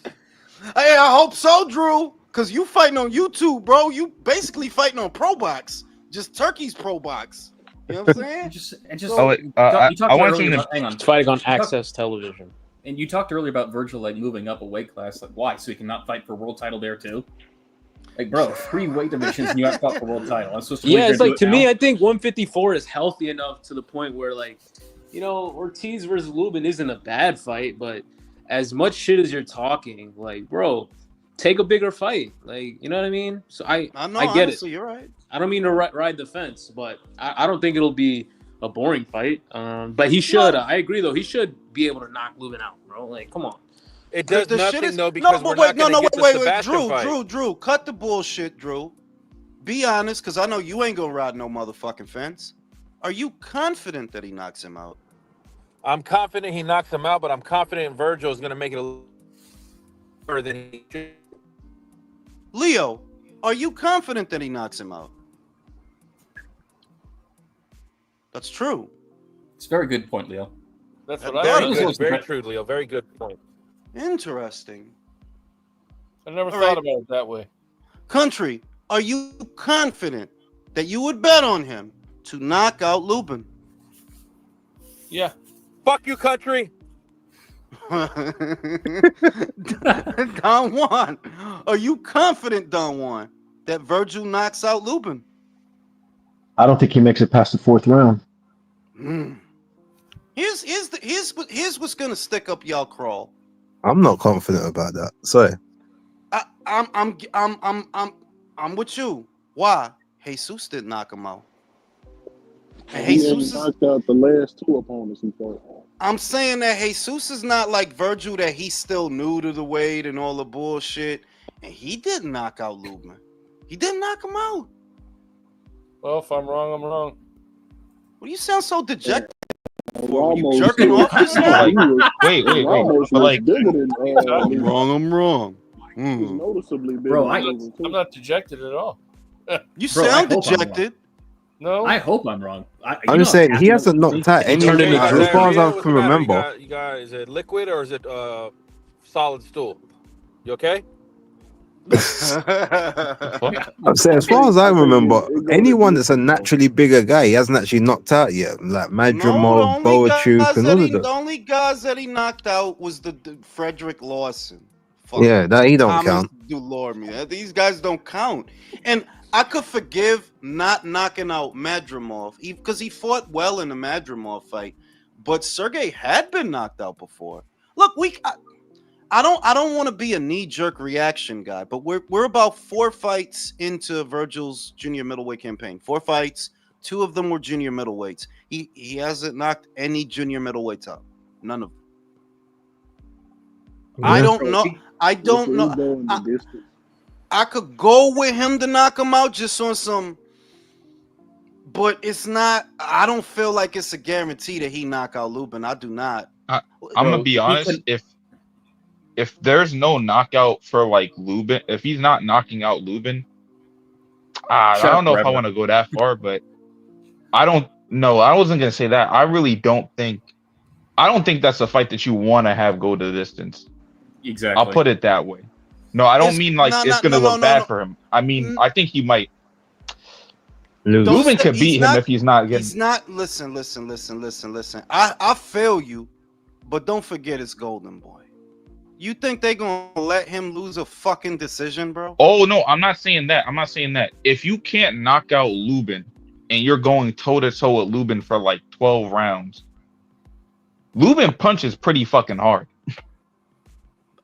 Hey, I hope so, Drew. Cause you fighting on YouTube, bro. You basically fighting on Pro Box. Just Turkey's Pro Box. You know what I'm saying? I want to hang on. It's fighting on Access Television. And you talked earlier about Virgil like moving up a weight class. Like, why? So he can not fight for world title there too? Like, bro, 3 weight divisions and you have fought for world title. I'm supposed to it's like to me, I think 154 is healthy enough to the point where, like, you know, Ortiz versus Lubin isn't a bad fight, but as much shit as you're talking, like, bro, take a bigger fight. Like, you know what I mean? So I get honestly, You're right. I don't mean to ride the fence, but I don't think it'll be a boring fight. But he should. I agree, though. He should be able to knock Lubin out, bro. Like, come on. It does The shit nothing is though because we're not going to get the Sebastian fight. Drew, cut the bullshit, Drew. Be honest, because I know you ain't gonna ride no motherfucking fence. Are you confident that he knocks him out? I'm confident he knocks him out, but I'm confident Virgil is going to make it a little better than he should. Leo, are you confident that he knocks him out? That's true. It's a very good point, Leo. That's what I Very thought. good, very true, Leo. Very good point. Interesting. I never All thought right. about it that way. Country, are you confident that you would bet on him to knock out Lubin? Yeah. Fuck you, country. Don Juan, are you confident, Don Juan, that Virgil knocks out Lubin? I don't think he makes it past the 4th round. Here's what's gonna stick up y'all crawl. I'm not confident about that. Sorry. I'm with you. Why? Jesus didn't knock him out. And He Jesus hadn't knocked out the last 2 opponents he fought. I'm saying that Jesus is not like Virgil, that he's still new to the weight and all the bullshit. And he didn't knock out Lubin. He didn't knock him out. Well, if I'm wrong, I'm wrong. Well, you sound so dejected. Were you jerking off just now? Wait. Ramos But was like, bigger than I'm wrong. I'm wrong. he was noticeably bigger Bro, than I- Lubin, too. I'm not dejected at all. You Bro, I sound hope I'm dejected. No. I hope I'm wrong. I'm just saying he hasn't knocked out any. turned into As Drew. far as I What's can the matter? remember. You got, is it liquid or is it solid stool? You okay? I'm saying, as far as I remember, anyone that's a naturally bigger guy, he hasn't actually knocked out yet. Like Madrimov, Boachuk, and all of the them. only guys that he knocked out was the Frederick Lawson. Yeah, that he don't Thomas count. Dulorme. These guys don't count. And I could forgive not knocking out Madrimov because he fought well in the Madrimov fight. But Sergey had been knocked out before. Look, I don't want to be a knee-jerk reaction guy, but we're about 4 fights into Virgil's junior middleweight campaign. 4 fights, 2 of them were junior middleweights. He hasn't knocked any junior middleweights out. None of them. Yeah. I don't know. I could go with him to knock him out just on some, but it's not. I don't feel like it's a guarantee that he knock out Lubin. I do not. I'm gonna be honest. If there's no knockout for like Lubin, if he's not knocking out Lubin, I don't know if I want to go that far, but I don't know. I wasn't gonna say that. I really don't think. I don't think that's a fight that you want to have go to the distance. Exactly. I'll put it that way. No, I don't mean like it's gonna look bad for him. I mean, I think he might. Lubin could beat him if he's not getting. He's not. Listen. I feel you, but don't forget it's Golden Boy. You think they gonna let him lose a fucking decision, bro? Oh no, I'm not saying that. I'm not saying that. If you can't knock out Lubin and you're going toe to toe with Lubin for like 12 rounds, Lubin punches pretty fucking hard.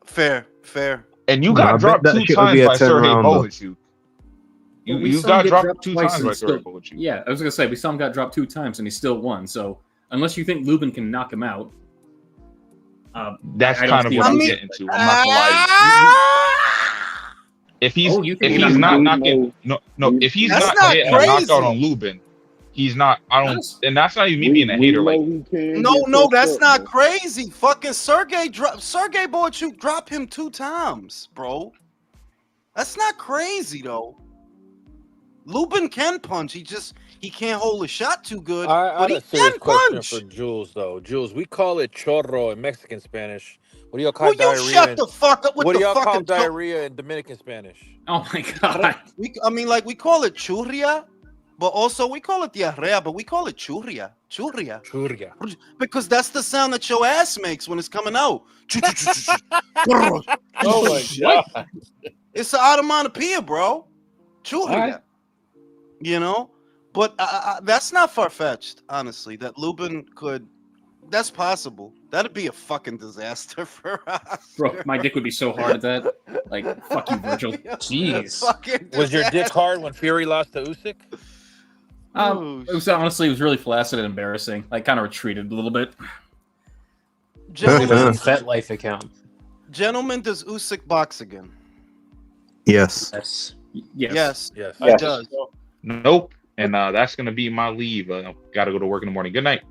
Fair. And you got dropped 2 times by Sergey Boachuk. You got dropped 2 times by Sergey Boachuk. Yeah, I was gonna say we saw him got dropped 2 times and he still won. So unless you think Lubin can knock him out, that's kind of what I'm getting to. I'm not gonna lie. If he's not knocking, if he's not getting a knockout on Lubin, he's not. I don't, and that's not even me being a hater. Like, no, that's not crazy. Fucking Sergey Boachuk dropped him 2 times, bro. That's not crazy though. Lubin can punch. He can't hold a shot too good. I but have a he serious can question punch. for Jules though. Jules, we call it chorro in Mexican Spanish. What do y'all call Will diarrhea? you shut the fuck up with what the do y'all call fucking diarrhea in Dominican Spanish? Oh my god! We call it churria, but also we call it diarrhea, but we call it churria. Churria. Because that's the sound that your ass makes when it's coming out. Oh my god! It's an onomatopoeia, bro. Churria. Right. You know, but that's not far fetched, honestly. That Lubin could. That's possible. That'd be a fucking disaster for us. Bro, my dick would be so hard at that. Like, fuck you, Virgil. Jeez. Was your dick hard when Fury lost to Usyk? It was honestly, it was really flaccid and embarrassing. I kind of retreated a little bit. Just FetLife account. Gentlemen, does Usyk box again? Yes. Yes. Yes, Yes. he does. Nope. And that's gonna be my leave. Gotta go to work in the morning. Good night.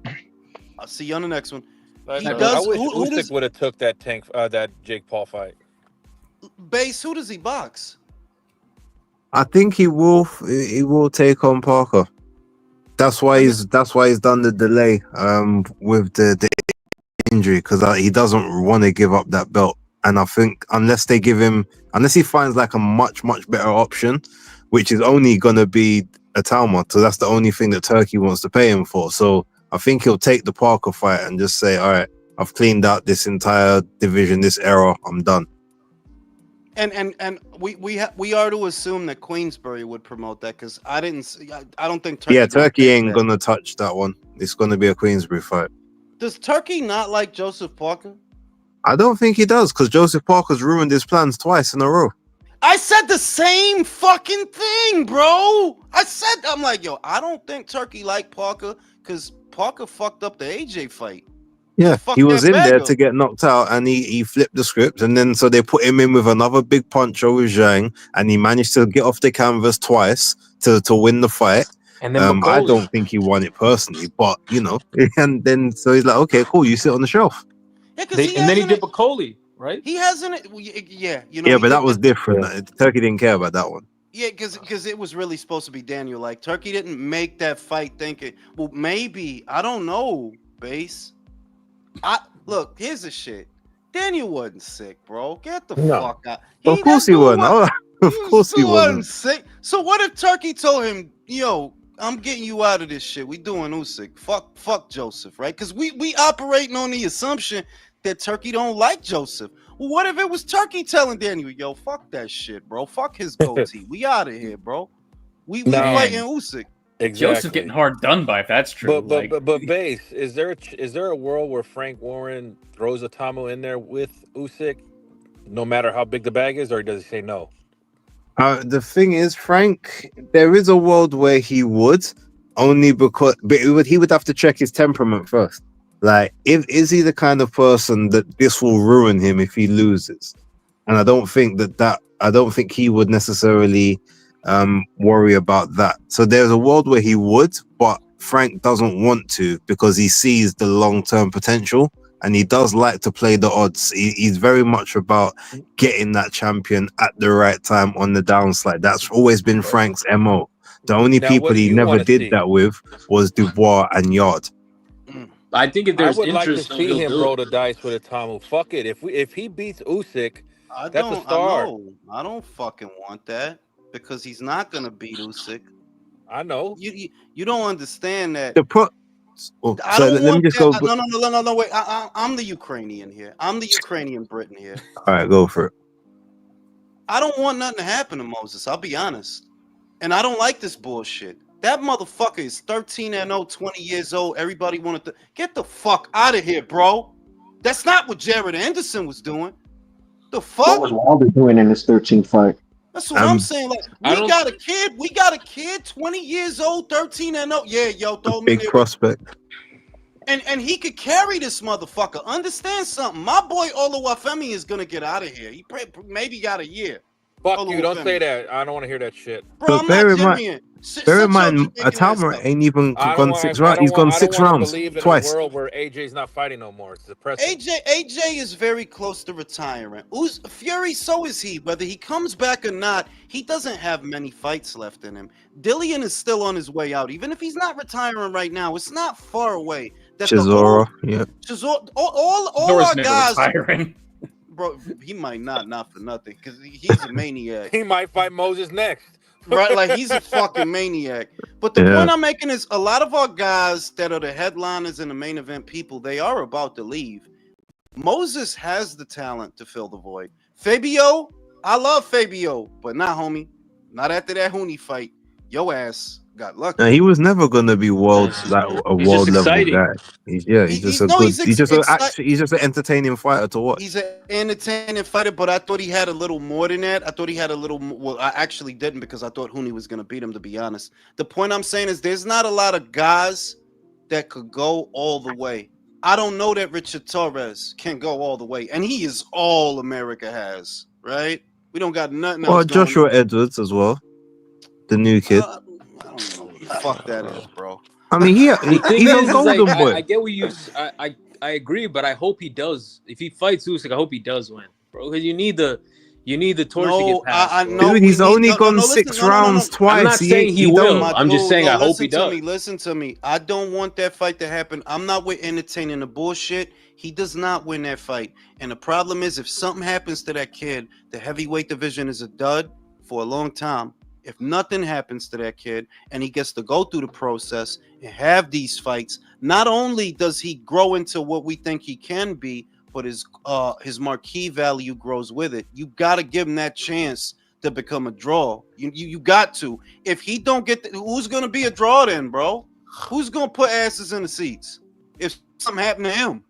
I'll see you on the next one. Nice, He brother. does. I wish Who does Usyk would have took that that Jake Paul fight. base? Who does he box? I think he will. He will take on Parker. That's why he's done the delay with the injury, because he doesn't want to give up that belt. And I think unless he finds like a much better option, which is only gonna be a Talma, so that's the only thing that Turkey wants to pay him for. So I think he'll take the Parker fight and just say, all right, I've cleaned out this entire division, this era, I'm done. And we are to assume that Queensbury would promote that, because I don't think Turkey. Yeah, Turkey takes ain't that. gonna touch that one. It's gonna be a Queensbury fight. Does Turkey not like Joseph Parker? I don't think he does, because Joseph Parker's ruined his plans twice in a row. I said the same fucking thing, bro. I'm like, yo, I don't think Turkey liked Parker, because Parker fucked up the AJ fight. Yeah, Fuck he was that in there bag to up. get knocked out, and he flipped the script, and then so they put him in with another big puncher with Zhang, and he managed to get off the canvas twice to win the fight. And then I McCauley. don't think he won it personally, but and then so he's like, okay, cool, you sit on the shelf. Yeah, because And then he did McCauley, right? He hasn't. Yeah, Yeah, he but that did was different. Turkey didn't care about that one. Yeah, because it was really supposed to be Daniel. Like, Turkey didn't make that fight thinking, well, maybe, I don't know, base. Look, here's the shit. Daniel wasn't sick, bro. Get the No. fuck out. Of course he wasn't. Of course he wasn't. sick. So what if Turkey told him, yo, I'm getting you out of this shit. We doing Usyk. Fuck Joseph, right? Because we operating on the assumption that Turkey don't like Joseph. Well, what if it was Turkey telling Daniel, yo, fuck that shit, bro. Fuck his goatee. We out of here, bro. We fighting Usyk. Exactly. Joseph getting hard done by if that's true. But base, is there a world where Frank Warren throws a Tamu in there with Usyk, no matter how big the bag is, or does he say no? The thing is, Frank, there is a world where he would, only because, but he would have to check his temperament first. Like, is he the kind of person that this will ruin him if he loses? And I don't think he would necessarily worry about that. So there's a world where he would, but Frank doesn't want to, because he sees the long-term potential, and he does like to play the odds. He's very much about getting that champion at the right time on the downslide. That's always been Frank's MO. The only Now, people what do he you never wanna did see? that with was Dubois and Yard. I think if I there's would like to interest, see he'll him do roll it. the dice with a Tamu. Fuck it. If he beats Usyk, I that's a don't star. I don't fucking want that, because he's not gonna beat Usyk. I know. You don't understand that. So let me just go. No, wait. I'm the Ukrainian here. I'm the Ukrainian Briton here. All right, go for it. I don't want nothing to happen to Moses. I'll be honest. And I don't like this bullshit. That motherfucker is 13-0, 20 years old. Everybody wanted to get the fuck out of here, bro. That's not what Jared Anderson was doing. The fuck? What was Wilder doing in his 13th fight? That's what I'm saying. Like, we got a kid, 20 years old, 13-0. Yeah, yo, throw him in Big there. prospect. And he could carry this motherfucker. Understand something. My boy Oluwafemi is gonna get out of here. He maybe got a year. Fuck you. Don't say that. I don't want to hear that shit. Bro, I'm not Jimmy. Bear in mind, Atama ain't even gone 6 rounds. He's gone 6 rounds twice. In a world where AJ's not fighting no more. It's depressing. AJ is very close to retiring. Fury, so is he. Whether he comes back or not, he doesn't have many fights left in him. Dillian is still on his way out. Even if he's not retiring right now, it's not far away. Chisora, yeah. All our guys. Retiring. Bro, he might not for nothing, because he's a maniac. He might fight Moses next. Right, like he's a fucking maniac. But the point I'm making is, a lot of our guys that are the headliners and the main event people, they are about to leave. Moses has the talent to fill the void. Fabio, I love Fabio, but not homie. Not after that Hooney fight. Yo ass got lucky. No, he was never gonna be world world level guy. He's just an entertaining fighter to watch. He's an entertaining fighter, but I thought he had a little more than that. I thought he had a little. Well, I actually didn't, because I thought Hooney was gonna beat him. To be honest, the point I'm saying is there's not a lot of guys that could go all the way. I don't know that Richard Torres can go all the way, and he is all America has, right? We don't got nothing Or else going. Joshua Edwards as well, the new kid. I don't know what the fuck that is, bro. I mean, The thing he's on is like, Golden Boy. I get what you. I agree, but I hope he does. If he fights Usyk, I hope he does win, bro. Because you need the torch to get past. I know. Dude, he's only gone 6 rounds twice. I'm not saying he will. I'm just saying I hope he does. Listen to me. I don't want that fight to happen. I'm not with entertaining the bullshit. He does not win that fight. And the problem is, if something happens to that kid, the heavyweight division is a dud for a long time. If nothing happens to that kid and he gets to go through the process and have these fights, not only does he grow into what we think he can be, but his marquee value grows with it. You got to give him that chance to become a draw. You got to. If he don't get who's going to be a draw then, bro? Who's going to put asses in the seats if something happened to him?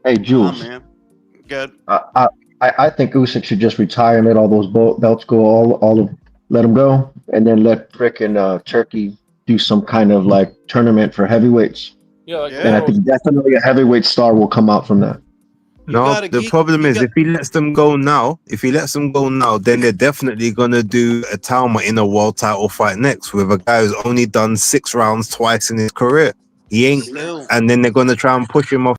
Hey, Jules. Man. Good. I think Usyk should just retire and let all those belts go, let them go, and then let frickin' Turkey do some kind of like tournament for heavyweights. Yeah, and I think definitely a heavyweight star will come out from that. No, the problem is if he lets them go now, then they're definitely gonna do a Talma in a world title fight next with a guy who's only done 6 rounds twice in his career. He ain't, and then they're gonna try and push him off.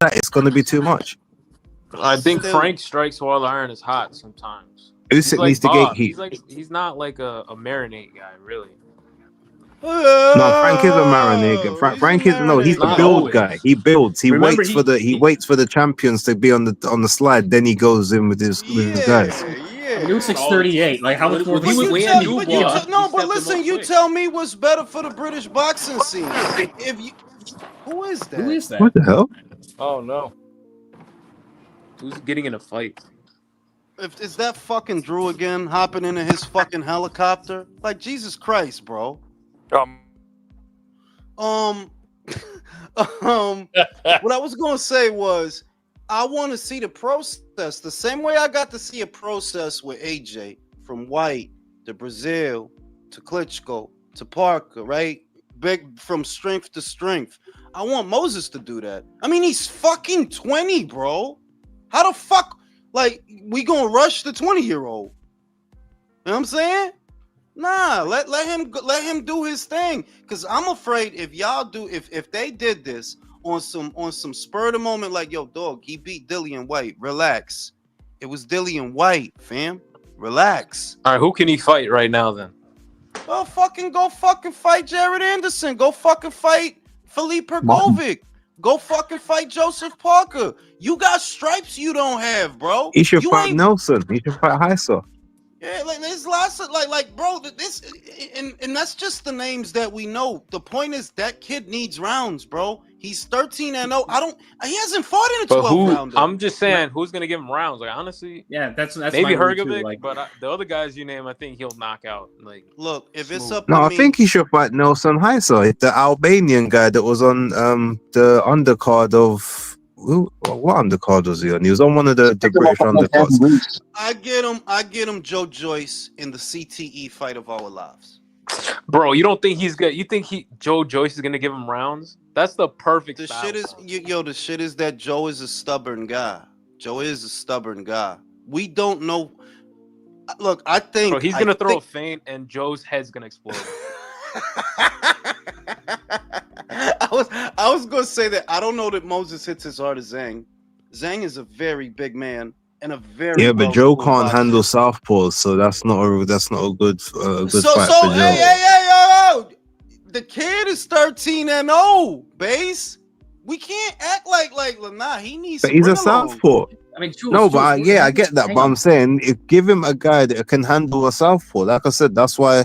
It's gonna be too much. I think Frank strikes while the iron is hot sometimes. Usyk needs to get heat. He's not like a marinade guy, really. No, Frank is a marinade. Frank is he's the build guy. He builds. He waits for the champions to be on the slide. Then he goes in with his guys. Usyk's 38. Like how much more? But listen, you tell me what's better for the British boxing scene. Who is that? Who is that? What the hell? Oh no. Who's getting in a fight? Is that fucking Drew again hopping into his fucking helicopter? Like Jesus Christ, bro. What I was gonna say was I want to see the process the same way I got to see a process with AJ from White to Brazil to Klitschko to Parker, right? Big from strength to strength. I want Moses to do that. I mean, he's fucking 20, bro. How the fuck, like, we gonna rush the 20-year-old? You know what I'm saying? Nah, let him do his thing. Cause I'm afraid if they did this on some spur of the moment, like, yo, dog, he beat Dillian White. Relax. It was Dillian White, fam. Relax. All right, who can he fight right now then? Well, go fight Jared Anderson. Go fucking fight Felipe Pergovic. Go fucking fight Joseph Parker. You got stripes you don't have, bro. He should fight Nelson. He should fight Heiser. Yeah, like there's lots of like bro, this and that's just the names that we know. The point is that kid needs rounds, bro. He's 13-0. He hasn't fought in a 12 rounder. I'm just saying, who's gonna give him rounds? Like honestly, yeah, that's maybe Hergovic, like, but the other guys you name, I think he'll knock out. Like, look, if it's up, I think he should fight Nelson Heiser, the Albanian guy that was on the undercard of. What undercard was he on? He was on one of the British undercards. I get him Joe Joyce in the CTE fight of our lives. Bro, you don't think he's good? You think Joe Joyce is gonna give him rounds? That's the perfect. The shit is that Joe is a stubborn guy. Joe is a stubborn guy. We don't know. Look, I think bro, he's gonna throw a feint and Joe's head's gonna explode. I was gonna say that I don't know that Moses hits as hard as Zhang. Zhang is a very big man and a very but Joe can't handle southpaws, so that's not a good fight for Joe. Hey, the kid is 13-0, base. We can't act like nah. He needs. But he's a southpaw. I mean, I get that, but I'm saying give him a guy that can handle a southpaw. Like I said, that's why.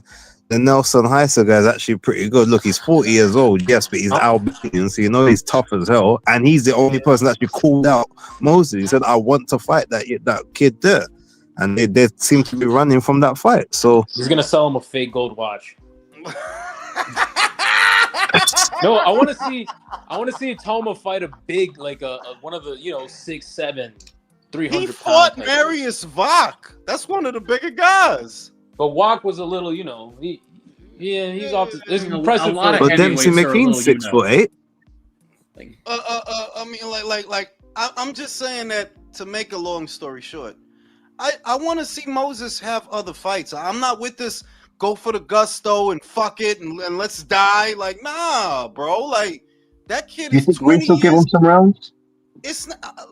The Nelson Heiser guy is actually pretty good. Look, he's 40 years old, yes, but he's Albanian, so you know he's tough as hell. And he's the only person that actually called out Moses. He said, I want to fight that kid there. And they seem to be running from that fight. So he's going to sell him a fake gold watch. No, I want to see Toma fight a big, like one of the, 6'7", 300 He fought Marius Vach. That's one of the bigger guys. But Walk was a little, he's off. It's impressive. But Dempsey McKean's 6'8". Like, I mean, I'm just saying that to make a long story short. I want to see Moses have other fights. I'm not with this go for the gusto and fuck it and let's die. Like, nah, bro. Like, that kid You is think 20 Reese will give years. him some rounds? It's not,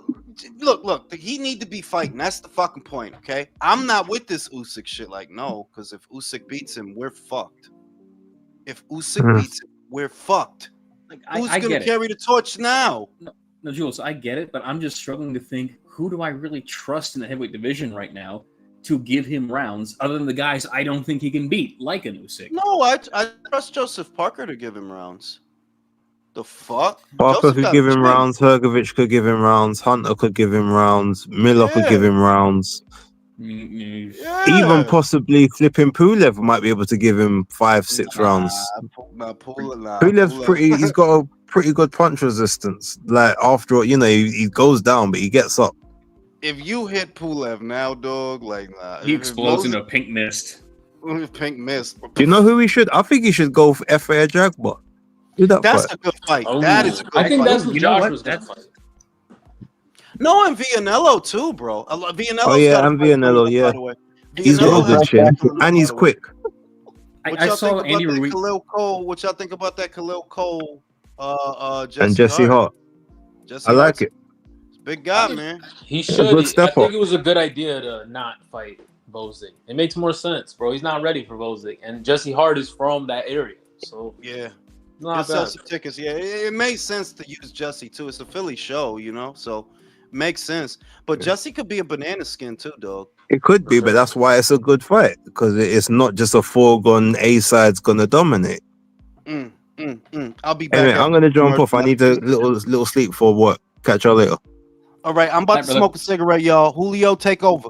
look. He need to be fighting. That's the fucking point. Okay, I'm not with this Usyk shit. Like, no, because if Usyk beats him, we're fucked. If Usyk beats him, we're fucked. like Who's I gonna get it. carry the torch now? No, Jules, I get it, but I'm just struggling to think who do I really trust in the heavyweight division right now to give him rounds other than the guys I don't think he can beat, like an Usyk. No, I trust Joseph Parker to give him rounds. The fuck? Parker Joseph could got give a him chin. rounds. Hergovich could give him rounds. Hunter could give him rounds. Miller could give Yeah. him rounds. Yeah. Even possibly flipping Pulev might be able to give him 5-6 rounds. Pulev's pretty. He's got a pretty good punch resistance. Like after all, he goes down, but he gets up. If you hit Pulev now, dog, like nah. He explodes into a pink mist. Pink mist. Do you know who he should? I think he should go for FA Jaguar. Do that That's fight. a good fight. Oh, That is a good I think fight. that's what You know Josh what? was gonna That's- fight. No, and Vianello too, bro. Vianello's Oh, yeah, got a and fight coming Vianello, up, yeah. by the way. He's got Vianello a good has chin, fight coming up, and by he's the way. quick. What I y'all saw think about Andy that Ruiz. Khalil Cole? What y'all think about that Khalil Cole? Jesse And Jesse Hart. Jesse I like Hart's it. a big guy, man. He A should. good I step think up. it was a good idea to not fight Bozic. It makes more sense, bro. He's not ready for Bozic, and Jesse Hart is from that area, so Yeah. not Just sell bad. some tickets. Yeah, it made sense to use Jesse too. It's a Philly show, so makes sense. But Jesse could be a banana skin too, dog. It could be, but that's why it's a good fight because it's not just a foregone A side's gonna dominate. I'll be back. Anyway, after I'm gonna jump commercial. off. I need a little sleep for work. Catch y'all later. All right, I'm about Bye, to brother. smoke a cigarette, y'all. Julio, take over.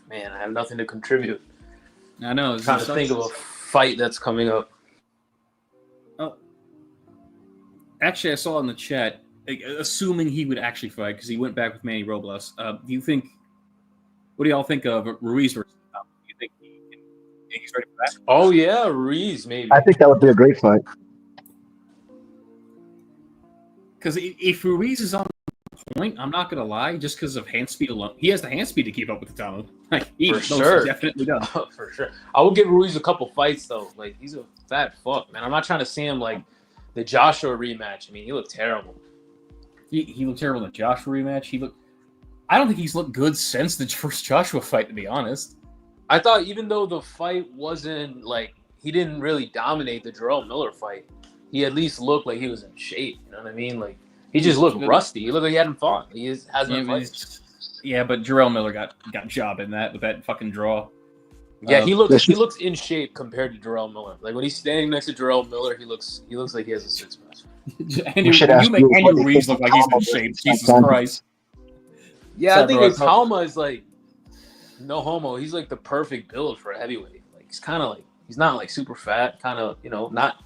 Man, I have nothing to contribute. I know. I'm trying to think of a fight that's coming up. Oh, actually, I saw in the chat, assuming he would actually fight because he went back with Manny Robles. Do you think? What do y'all think of Ruiz versus Tom? Do you think he's ready for that? Oh yeah, Ruiz maybe. I think that would be a great fight. Because if Ruiz is on point, I'm not gonna lie, just because of hand speed alone, he has the hand speed to keep up with the Tamo. Like he For most sure. definitely does. For sure. I will give Ruiz a couple fights though. Like he's a fat fuck, man. I'm not trying to see him like the Joshua rematch. I mean, he looked terrible. He looked terrible in the Joshua rematch. I don't think he's looked good since the first Joshua fight, to be honest. I thought even though the fight wasn't like he didn't really dominate the Jarrell Miller fight, he at least looked like he was in shape. You know what I mean? Like he just looked rusty. He looked like he hadn't fought. Hasn't been fighting. Yeah, but Jarrell Miller got job in that with that fucking draw. Yeah, he looks in shape compared to Jarrell Miller. Like when he's standing next to Jarrell Miller, he looks like he has a six pack. And you make Andy Ruiz look like he's in shape. Jesus Christ. Yeah, I think Talma is like no homo. He's like the perfect build for a heavyweight. Like he's kind of like he's not like super fat, kind of not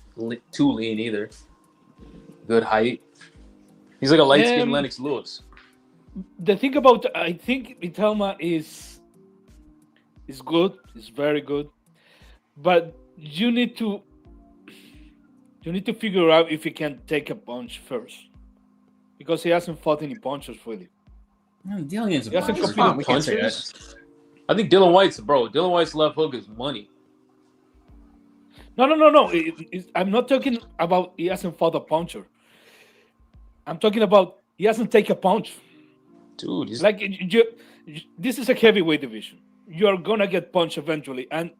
too lean either. Good height. He's like a light skinned Lennox Lewis. The thing about I think Italma is good. It's very good, but you need to figure out if he can take a punch first, because he hasn't fought any punches really. No, dealing against He hasn't punches. competed We can't say that. Punches. I think Dylan White's left hook is money. No. I'm not talking about he hasn't fought a puncher. I'm talking about he hasn't taken a punch. Dude, he's Like this is a heavyweight division. You're gonna get punched eventually, and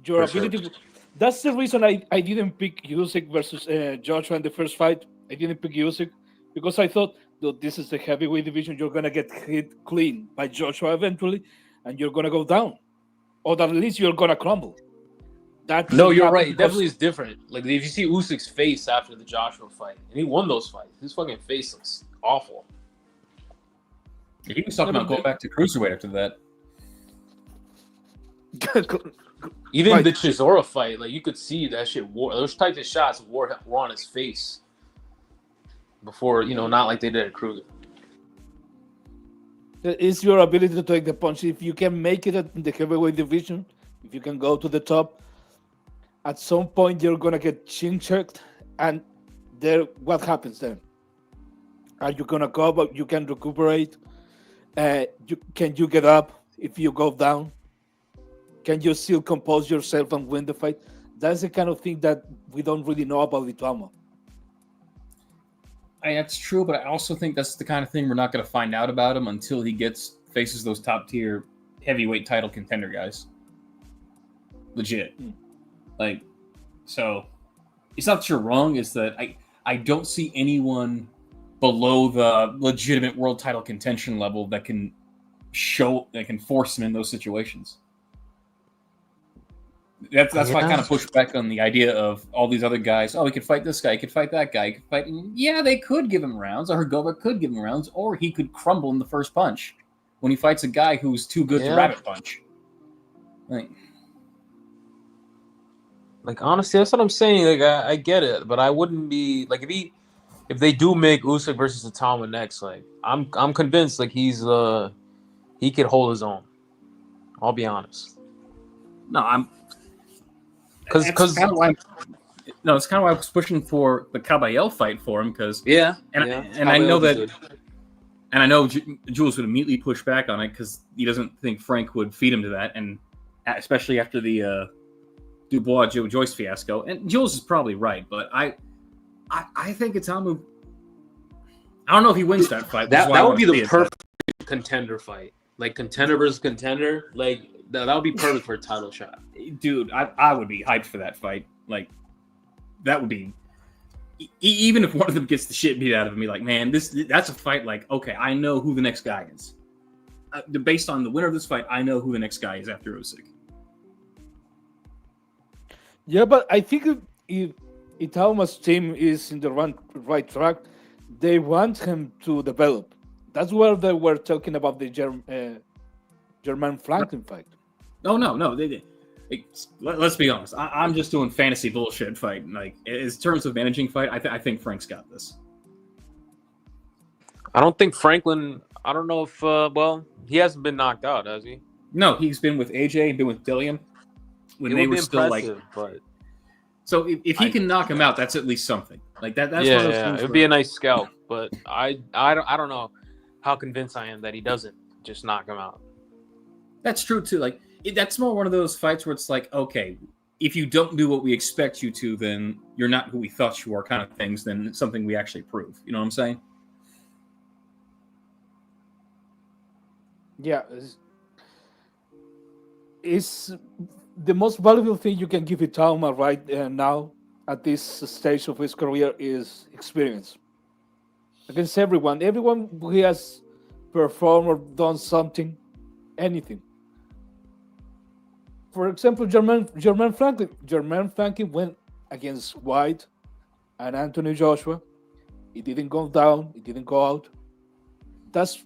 your For ability. That's the reason I didn't pick Usyk versus Joshua in the first fight. I didn't pick Usyk because I thought, dude, this is the heavyweight division. You're gonna get hit clean by Joshua eventually, and you're gonna go down, or at least you're gonna crumble. No, you're right. It definitely is different. Like if you see Usyk's face after the Joshua fight, and he won those fights, his fucking face looks awful. He was talking about going back to cruiserweight after that. Even Right. the Chisora fight, like you could see that shit wore those types of shots were on his face before, not like they did at Kruger. It's your ability to take the punch. If you can make it in the heavyweight division, if you can go to the top, at some point you're gonna get chin checked, and there, what happens then? Are you gonna go? But you can recuperate. Can you get up if you go down? Can you still compose yourself and win the fight? That's the kind of thing that we don't really know about Itama. That's true, but I also think that's the kind of thing we're not going to find out about him until he faces those top tier heavyweight title contender guys. Legit. Like, so it's not that you're wrong. It's that I don't see anyone below the legitimate world title contention level that can force him in those situations. That's why I kind of push back on the idea of all these other guys. Oh, he could fight this guy. He could fight that guy. He could fight. Yeah, they could give him rounds. Or Hergova could give him rounds. Or he could crumble in the first punch when he fights a guy who's too good to rabbit punch. Like honestly, that's what I'm saying. Like I get it, but I wouldn't be like if they do make Usyk versus Itama next. Like I'm convinced like he could hold his own. I'll be honest. No, it's kind of why I was pushing for the Caballel fight for him because I know that, and I know Jules would immediately push back on it because he doesn't think Frank would feed him to that, and especially after the Dubois Joe Joyce fiasco. And Jules is probably right, but I think Itama. I don't know if he wins that fight. That would be the perfect contender fight, like contender versus contender, like. That would be perfect for a title shot. Dude, I would be hyped for that fight. Like, that would be... Even if one of them gets the shit beat out of me, like, man, that's a fight like, okay, I know who the next guy is. Based on the winner of this fight, I know who the next guy is after Usyk. Yeah, but I think if Itama's team is in the right track, they want him to develop. That's where they were talking about the German Franklin fight. Oh no! Let's be honest. I'm just doing fantasy bullshit fight. Like in terms of managing fight, I think Frank's got this. I don't think Franklin. I don't know if he hasn't been knocked out, has he? No, he's been with AJ and been with Dillian when they were still like. But... So if he can knock him out, that's at least something. Like that. That's one of those things it'd be a nice scalp. But I don't know how convinced I am that he doesn't just knock him out. That's true too. Like that's more one of those fights where it's like, okay, if you don't do what we expect you to, then you're not who we thought you are, kind of things. Then it's something we actually prove. You know what I'm saying? Yeah, it's the most valuable thing you can give Itama right now at this stage of his career is experience against everyone who has performed or done something, anything. For example, German Franklin went against White and Anthony Joshua. He didn't go down. He didn't go out. That's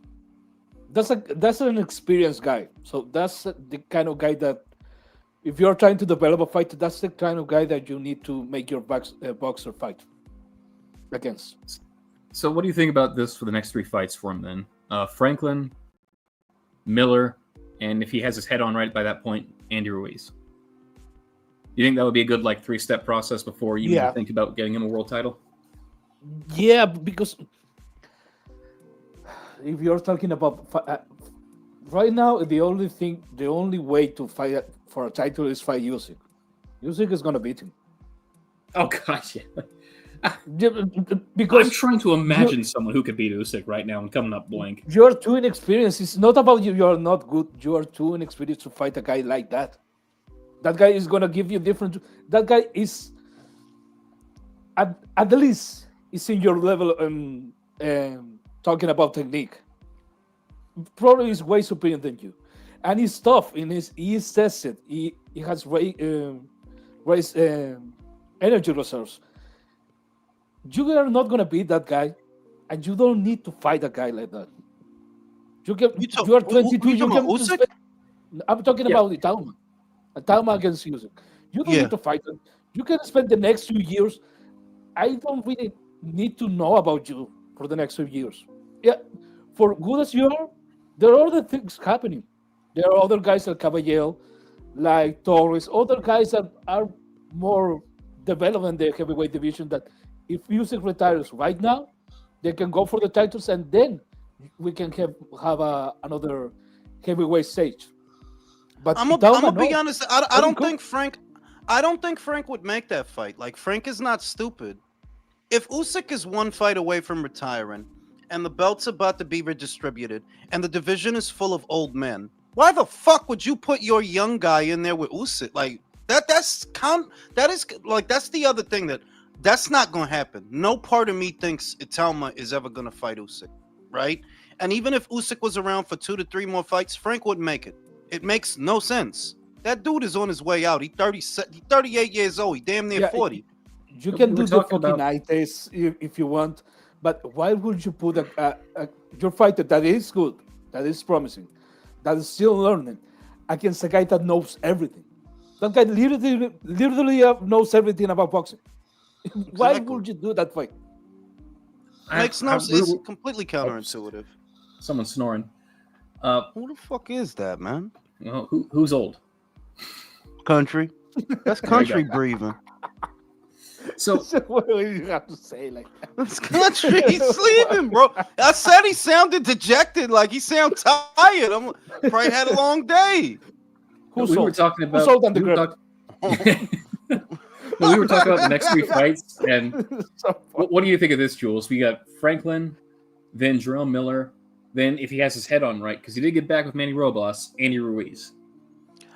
an experienced guy. So that's the kind of guy that, if you're trying to develop a fight, that's the kind of guy that you need to make your boxer fight against. So what do you think about this for the next three fights for him then? Franklin, Miller, and if he has his head on right by that point, Andy Ruiz. You think that would be a good like 3-step process before you even think about getting him a world title? Yeah, because if you're talking about right now, the only way to fight for a title is fight Usyk. Usyk is gonna beat him. Oh gosh, yeah. Because I'm trying to imagine someone who could beat Usyk right now and coming up blank. You're too inexperienced. It's not about you. You're not good. You're too inexperienced to fight a guy like that. That guy is gonna give you different. That guy is at the least is in your level. Talking about technique, probably is way superior than you, and he's tough. He is tested. He has raised energy reserves. You are not gonna beat that guy, and you don't need to fight a guy like that. You are 22. I'm talking about Itama. Itama against Usyk. You don't need to fight him. You can spend the next 2 years. I don't really need to know about you for the next 2 years. Yeah, for good as you are, there are other things happening. There are other guys like Caballel, like Torres, other guys that are more developed in the heavyweight division that if Usyk retires right now, they can go for the titles, and then we can have another heavyweight stage. But I'm Talma, gonna be no. honest. I Let him don't cook. think Frank. I don't think Frank would make that fight. Like Frank is not stupid. If Usyk is one fight away from retiring, and the belt's about to be redistributed, and the division is full of old men, why the fuck would you put your young guy in there with Usyk? Like that's the other thing that's not gonna happen. No part of me thinks Italma is ever gonna fight Usyk, right? And even if Usyk was around for 2 to 3 more fights, Frank wouldn't make it. It makes no sense. That dude is on his way out. He's 38 years old. He damn near Yeah, 40. You We can were do the talking fucking about- eye test if you want, but why would you put your fighter that is good, that is promising, that is still learning, against a guy that knows everything? That guy literally knows everything about boxing. Why Exactly. would you do that fight? Makes no sense. It's completely counterintuitive. Someone's snoring. Who the fuck is that, man? Well, who's old? Country. That's country breathing. So What do you have to say like that? That's country. He's sleeping, bro. I said he sounded dejected, like he sounds tired. I'm probably had a long day. Who's we were old? talking about. Who's old on the we were grip? No, we were talking about the next 3 fights, and So what do you think of this, Jules? We got Franklin, then Jerome Miller, then if he has his head on right, because he did get back with Manny Robles, Andy Ruiz.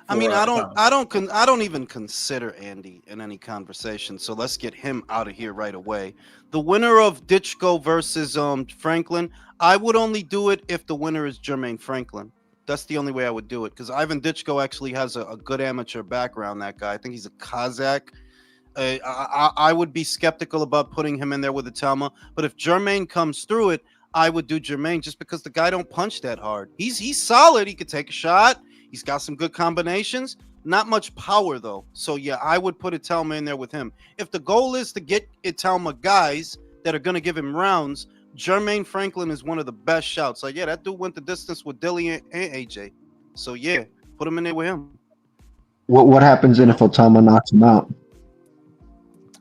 I mean, for, I don't even consider Andy in any conversation. So let's get him out of here right away. The winner of Ditchko versus Franklin, I would only do it if the winner is Jermaine Franklin. That's the only way I would do it, because Ivan Ditchko actually has a good amateur background. That guy, I think he's a Kazakh. I would be skeptical about putting him in there with the Talma, but if Jermaine comes through it, I would do Jermaine just because the guy don't punch that hard. He's solid. He could take a shot. He's got some good combinations. Not much power though. So yeah, I would put Italma in there with him. If the goal is to get Italma guys that are gonna give him rounds, Jermaine Franklin is one of the best shouts. Like yeah, that dude went the distance with Dilly and AJ. So yeah, put him in there with him. What happens then if Otama knocks him out?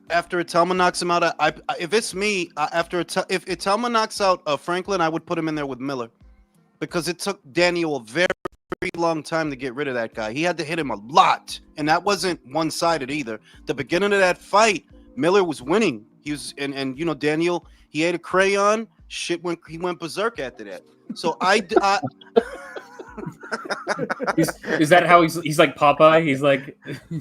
After Italma knocks him out, if it's me, if Italma knocks out Franklin, I would put him in there with Miller, because it took Daniel a very long time to get rid of that guy. He had to hit him a lot, and that wasn't one-sided either. The beginning of that fight, Miller was winning. He was, and you know, Daniel, he ate a crayon. He went berserk after that. So is that how he's like Popeye? He's like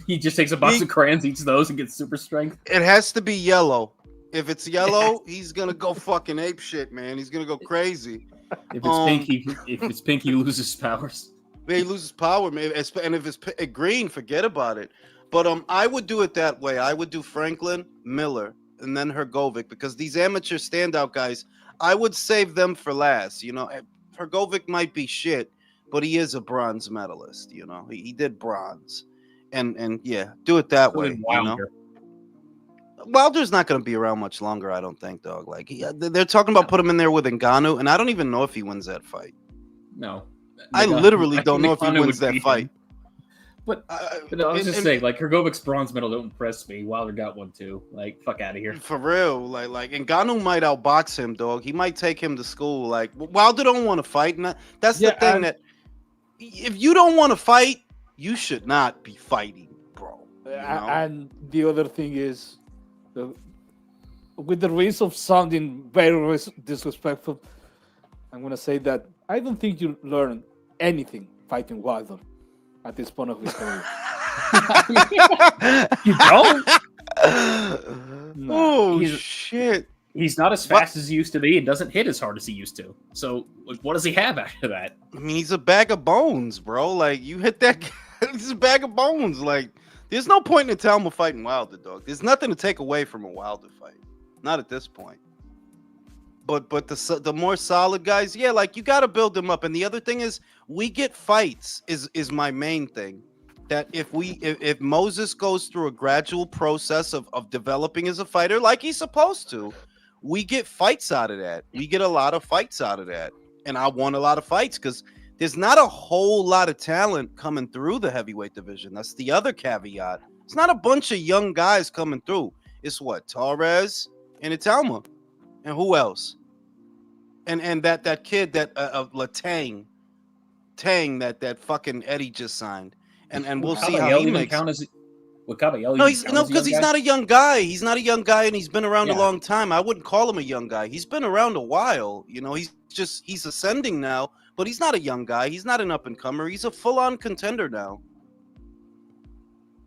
he just takes a box of crayons, eats those, and gets super strength. It has to be yellow. If it's yellow, he's gonna go fucking ape shit, man. He's gonna go crazy. If it's pink, he loses powers. He loses power, maybe. And if it's green, forget about it. But I would do it that way. I would do Franklin, Miller, and then Hrgovic, because these amateur standout guys, I would save them for last. You know, Hrgovic might be shit, but he is a bronze medalist. You know, he did bronze, and yeah, do it that way. You know? Wilder's not going to be around much longer, I don't think, dog. Like they're talking about putting him in there with Ngannou, and I don't even know if he wins that fight. No, I literally don't know if he wins that fight. But no, I was just saying, like Hrgovic's bronze medal don't impress me. Wilder got one too. Like, fuck out of here. For real, like Ngannou might outbox him, dog. He might take him to school. Like Wilder don't want to fight, and that's the thing. That if you don't want to fight, you should not be fighting, bro. You know? And the other thing is, with the risk of sounding very disrespectful, I'm gonna say that I don't think you learn anything fighting Wilder at this point of his career. You don't? No. Oh shit! He's not as fast as he used to be, and doesn't hit as hard as he used to. So, like, what does he have after that? I mean, he's a bag of bones, bro. Like you hit that, he's a bag of bones. Like there's no point in Talma fighting Wilder, dog. There's nothing to take away from a Wilder fight, not at this point. But the more solid guys, yeah, like you got to build them up. And the other thing is, we get fights is my main thing. That if Moses goes through a gradual process of developing as a fighter like he's supposed to, we get fights out of that. We get a lot of fights out of that. And I want a lot of fights because there's not a whole lot of talent coming through the heavyweight division. That's the other caveat. It's not a bunch of young guys coming through. It's what, Torres and it's Alma, and who else? And that kid that of Latang, that fucking Eddie just signed, and we'll see how he makes. Would Caballero No, even count as a because young he's guy? not a young guy. He's not a young guy, and he's been around a Yeah. long time. I wouldn't call him a young guy. He's been around a while. You know, he's ascending now, but he's not a young guy. He's not an up and comer. He's a full on contender now.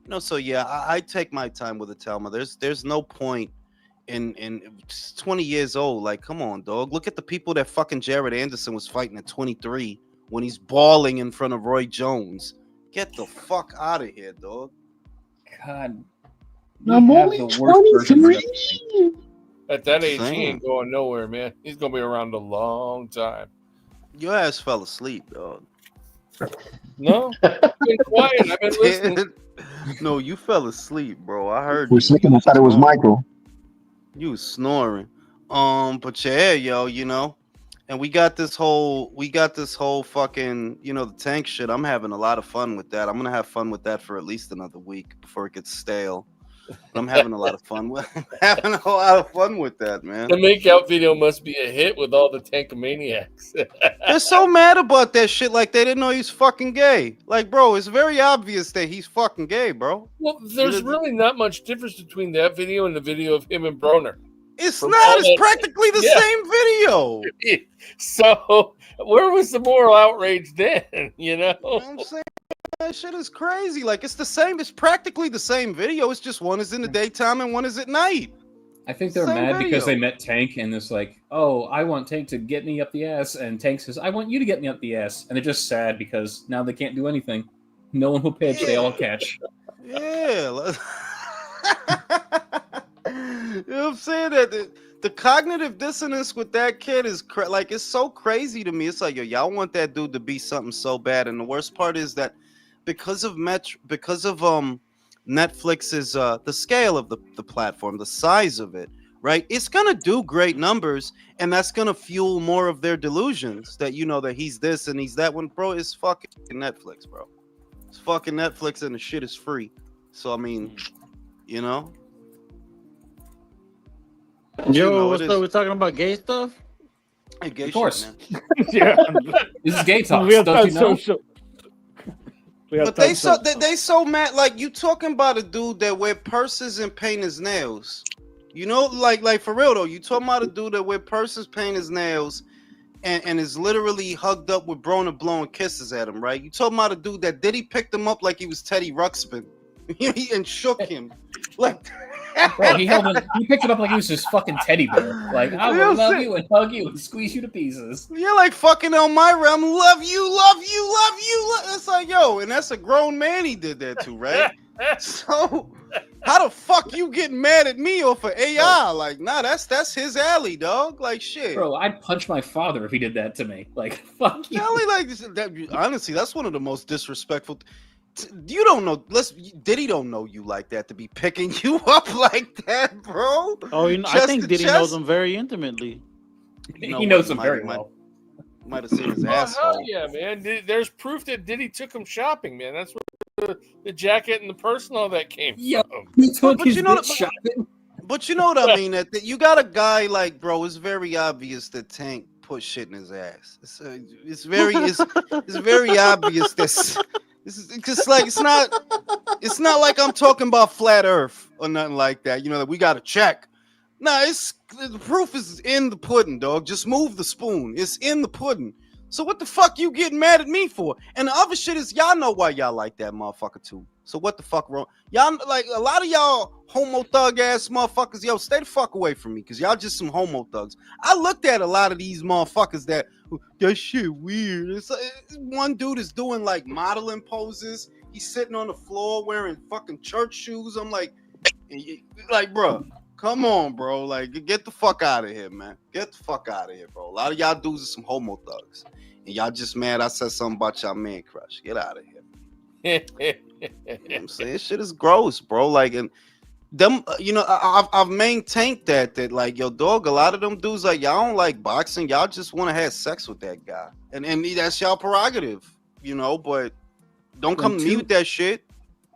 No, so yeah, I take my time with Atalma. There's no point in 20 years old. Like, come on, dog. Look at the people that fucking Jared Anderson was fighting at 23 when he's bawling in front of Roy Jones. Get the fuck out of here, dog. God. I'm only the worst version of everything. 23. At that age, he Same. ain't going nowhere, man. He's gonna be around a long time. Your ass fell asleep, dog. No, I've been quiet. I've been listening. No, you fell asleep, bro. I heard For a you. second, I thought it was snoring. Michael. You was snoring. But yeah, yo, you know, and we got this whole fucking, you know, the tank shit. I'm having a lot of fun with that. I'm gonna have fun with that for at least another week before it gets stale. But I'm having a lot of fun with that, man. The make-out video must be a hit with all the tankomaniacs. They're so mad about that shit, like they didn't know he's fucking gay. Like, bro, it's very obvious that he's fucking gay, bro. Well, there's really not much difference between that video and the video of him and Broner. It's From not. all It's that- practically the Yeah. same video. So where was the moral outrage then? You know? You know what I'm saying? That shit is crazy. Like, it's the same. It's practically the same video. It's just one is in the daytime and one is at night. I think they're Same mad because video. they met Tank and it's like, oh, I want Tank to get me up the ass, and Tank says, I want you to get me up the ass, and they're just sad because now they can't do anything. No one will pitch. They all catch. Yeah. You know what I'm saying? That the cognitive dissonance with that kid is like, it's so crazy to me. It's like, yo, y'all want that dude to be something so bad, and the worst part is that because of Netflix's the scale of the platform, the size of it, right? It's gonna do great numbers, and that's gonna fuel more of their delusions that, you know, that he's this and he's that. When, bro, it's fucking Netflix, bro. It's fucking Netflix, and the shit is free. So I mean, you know. You Yo, know, what's it up? is- We're talking about gay stuff? Hey, gay Of course. shit, man. Yeah. This is Gay Talks. We have Don't time you know? social. We have But they time they so mad. Like, you talking about a dude that wear purses and paint his nails. You know, like for real though. You talking about a dude that wear purses, paint his nails, and is literally hugged up with Broner blowing kisses at him, right? You talking about a dude that Diddy picked him up like he was Teddy Ruxpin and shook him. Like, Bro, he picked it up like he was his fucking teddy bear. Like, I You know will what I'm love you and hug you and squeeze you to pieces. you're like fucking Elmira. I'm love you, love you, love you. It's like, yo, and that's a grown man he did that to, right? So how the fuck you getting mad at me off of AI? Like, nah, that's his alley, dog. Like, shit. Bro, I'd punch my father if he did that to me. Like, fuck you. Alley, like honestly, that's one of the most disrespectful. You don't know. Diddy don't know you like that to be picking you up like that, bro. Oh, you know, I Chest think to Diddy chest? knows him very intimately. You know He what, knows him might- very might- well. Might have seen his Oh, hell asshole. yeah, man. There's proof that Diddy took him shopping, man. That's where the jacket and the purse and all that came Yeah. from. He took But his you know bitch that- shopping. But you know what I mean? That you got a guy like, bro. It's very obvious that Tank put shit in his ass. It's very obvious that this is because like it's not like I'm talking about flat Earth or nothing like that. You know that we got to check. Nah, the proof is in the pudding, dog. Just move the spoon. It's in the pudding. So what the fuck you getting mad at me for? And the other shit is y'all know why y'all like that motherfucker too. So what the fuck wrong? Y'all like a lot of y'all homo thug ass motherfuckers. Yo, stay the fuck away from me, cause y'all just some homo thugs. I looked at a lot of these motherfuckers that shit weird. It's one dude is doing like modeling poses. He's sitting on the floor wearing fucking church shoes. I'm like, bro, come on, bro. Like, get the fuck out of here, man. Get the fuck out of here, bro. A lot of y'all dudes are some homo thugs, and y'all just mad I said something about y'all man crush. Get out of here. You know what I'm saying? Shit is gross, bro. Like, and them, you know, I've maintained that like, yo, dog, a lot of them dudes, like, y'all don't like boxing. Y'all just want to have sex with that guy. And that's y'all prerogative, you know, but don't come mute that shit.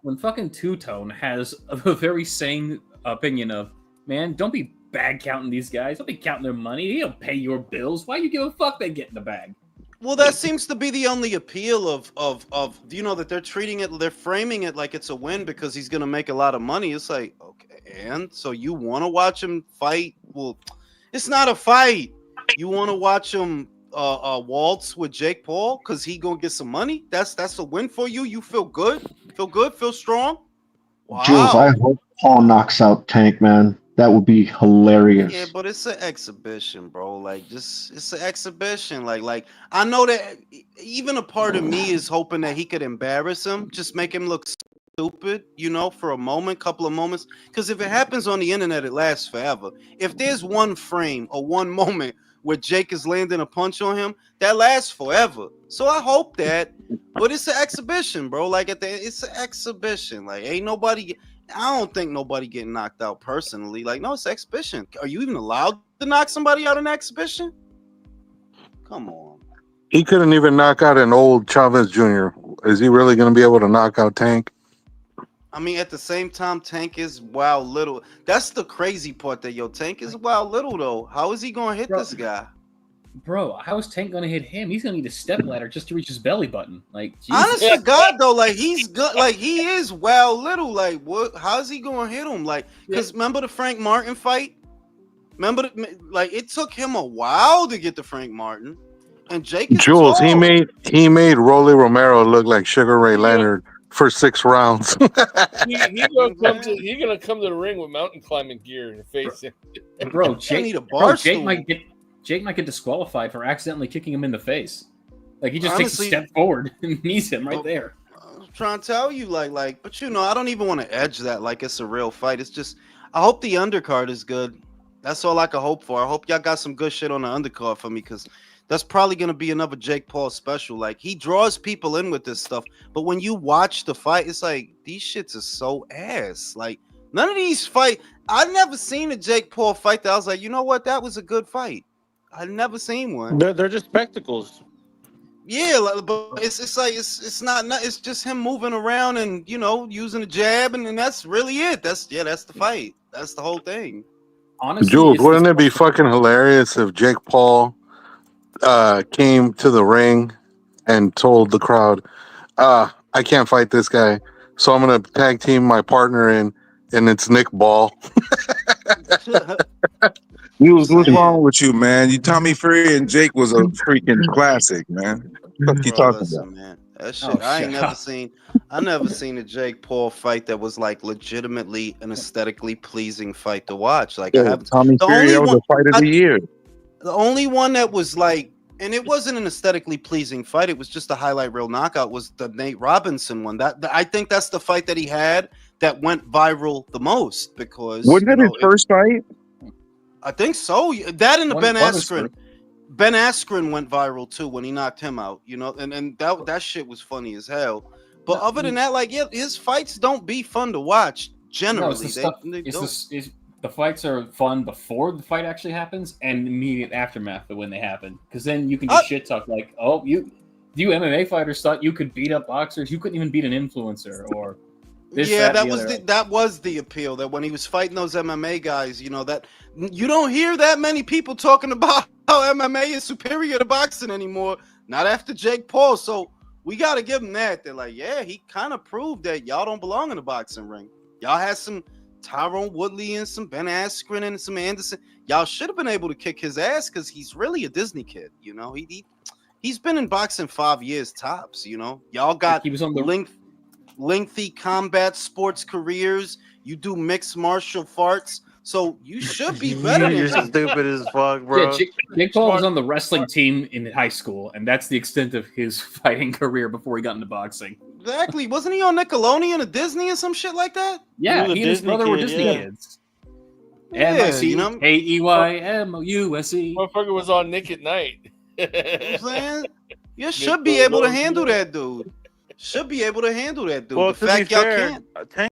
When fucking Two Tone has a very sane opinion of, man, don't be bag counting these guys. Don't be counting their money. He don't pay your bills. Why you give a fuck they get in the bag? Well, that seems to be the only appeal of that they're framing it like it's a win because he's gonna make a lot of money. It's like, okay, and so you want to watch him fight? Well, it's not a fight. You want to watch him waltz with Jake Paul because he gonna get some money? That's a win for you. You feel good, feel strong. Wow. Jules, I hope Paul knocks out Tank, man. That would be hilarious. Yeah, but it's an exhibition, bro. Like, just it's an exhibition. Like I know that even a part of me is hoping that he could embarrass him, just make him look stupid, for a moment, couple of moments. Because if it happens on the internet, it lasts forever. If there's one frame or one moment where Jake is landing a punch on him, that lasts forever. So I hope that, but it's an exhibition, bro. Like it's an exhibition. Like ain't nobody. I don't think nobody getting knocked out personally. Like, no, it's an exhibition. Are you even allowed to knock somebody out in an exhibition? Come on. He couldn't even knock out an old Chavez Jr. Is he really going to be able to knock out Tank? I mean, at the same time, Tank is wild little. That's the crazy part that Tank is wild little though. How is he going to hit this guy? Bro, how is Tank going to hit him? He's going to need a step ladder just to reach his belly button. Like, Jesus. Honest to God, though, like he's good. Like he is well little. Like what? How's he going to hit him? Like, because remember the Frank Martin fight? Remember, it took him a while to get to Frank Martin, and Jake. Jules, he made Rolly Romero look like Sugar Ray Leonard for 6 rounds. He's gonna come to the ring with mountain climbing gear and face him. Bro, Jake might get disqualified for accidentally kicking him in the face. Like he just takes a step forward and knees him right there. I'm trying to tell you, but I don't even want to edge that like it's a real fight. It's just I hope the undercard is good. That's all I can hope for. I hope y'all got some good shit on the undercard for me because that's probably gonna be another Jake Paul special. Like he draws people in with this stuff, but when you watch the fight, it's like these shits are so ass. Like none of these fight. I've never seen a Jake Paul fight that I was like, you know what, that was a good fight. I've never seen one. They're just spectacles. Yeah, but it's not it's just him moving around and using a jab and that's really it. That's the fight. That's the whole thing. Honestly, Jules, wouldn't it be fucking hilarious if Jake Paul came to the ring and told the crowd, I can't fight this guy, so I'm gonna tag team my partner in, and it's Nick Ball. What's wrong with you, man? Tommy Fury and Jake was a freaking classic, man. What you talking about? Man, that shit, I never seen a Jake Paul fight that was like legitimately an aesthetically pleasing fight to watch. Like Tommy Fury, that was a fight of the year. The only one that was like, and it wasn't an aesthetically pleasing fight, it was just a highlight reel knockout, was the Nate Robinson one. I think that's the fight that he had that went viral the most because wasn't that his first fight? I think so. That and the Ben Askren. Ben Askren went viral too when he knocked him out, and that shit was funny as hell. But other than that, his fights don't be fun to watch generally. The fights are fun before the fight actually happens and immediate aftermath of when they happen. Because then you can just shit talk like, oh, you MMA fighters thought you could beat up boxers. You couldn't even beat an influencer or this, that was the appeal, that when he was fighting those MMA guys, that you don't hear that many people talking about how MMA is superior to boxing anymore. Not after Jake Paul. So we got to give him that. They're like, yeah, he kind of proved that y'all don't belong in a boxing ring. Y'all had some Tyrone Woodley and some Ben Askren and some Anderson. Y'all should have been able to kick his ass because he's really a Disney kid. He's been in boxing 5 years tops. Y'all got lengthy combat sports careers. You do mixed martial arts. So you should be better than You're him. stupid as fuck, bro. Yeah, Jake Paul was on the wrestling team in high school, and that's the extent of his fighting career before he got into boxing. Exactly. Wasn't he on Nickelodeon or Disney or some shit like that? Yeah, he and his brother were Disney kids. MICAEYMOUSE. Motherfucker was on Nick at Night. You know what I'm saying? You should be able to handle that dude. Well, the fact y'all can't. Tank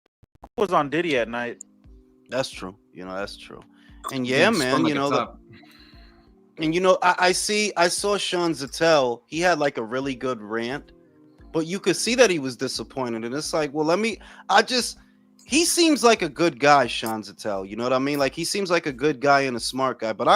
was on Diddy at Night. That's true. That's true. And yeah, man, I saw Sean Zattel. He had like a really good rant, but you could see that he was disappointed. And it's like, well, he seems like a good guy, Sean Zattel. You know what I mean? Like he seems like a good guy and a smart guy. But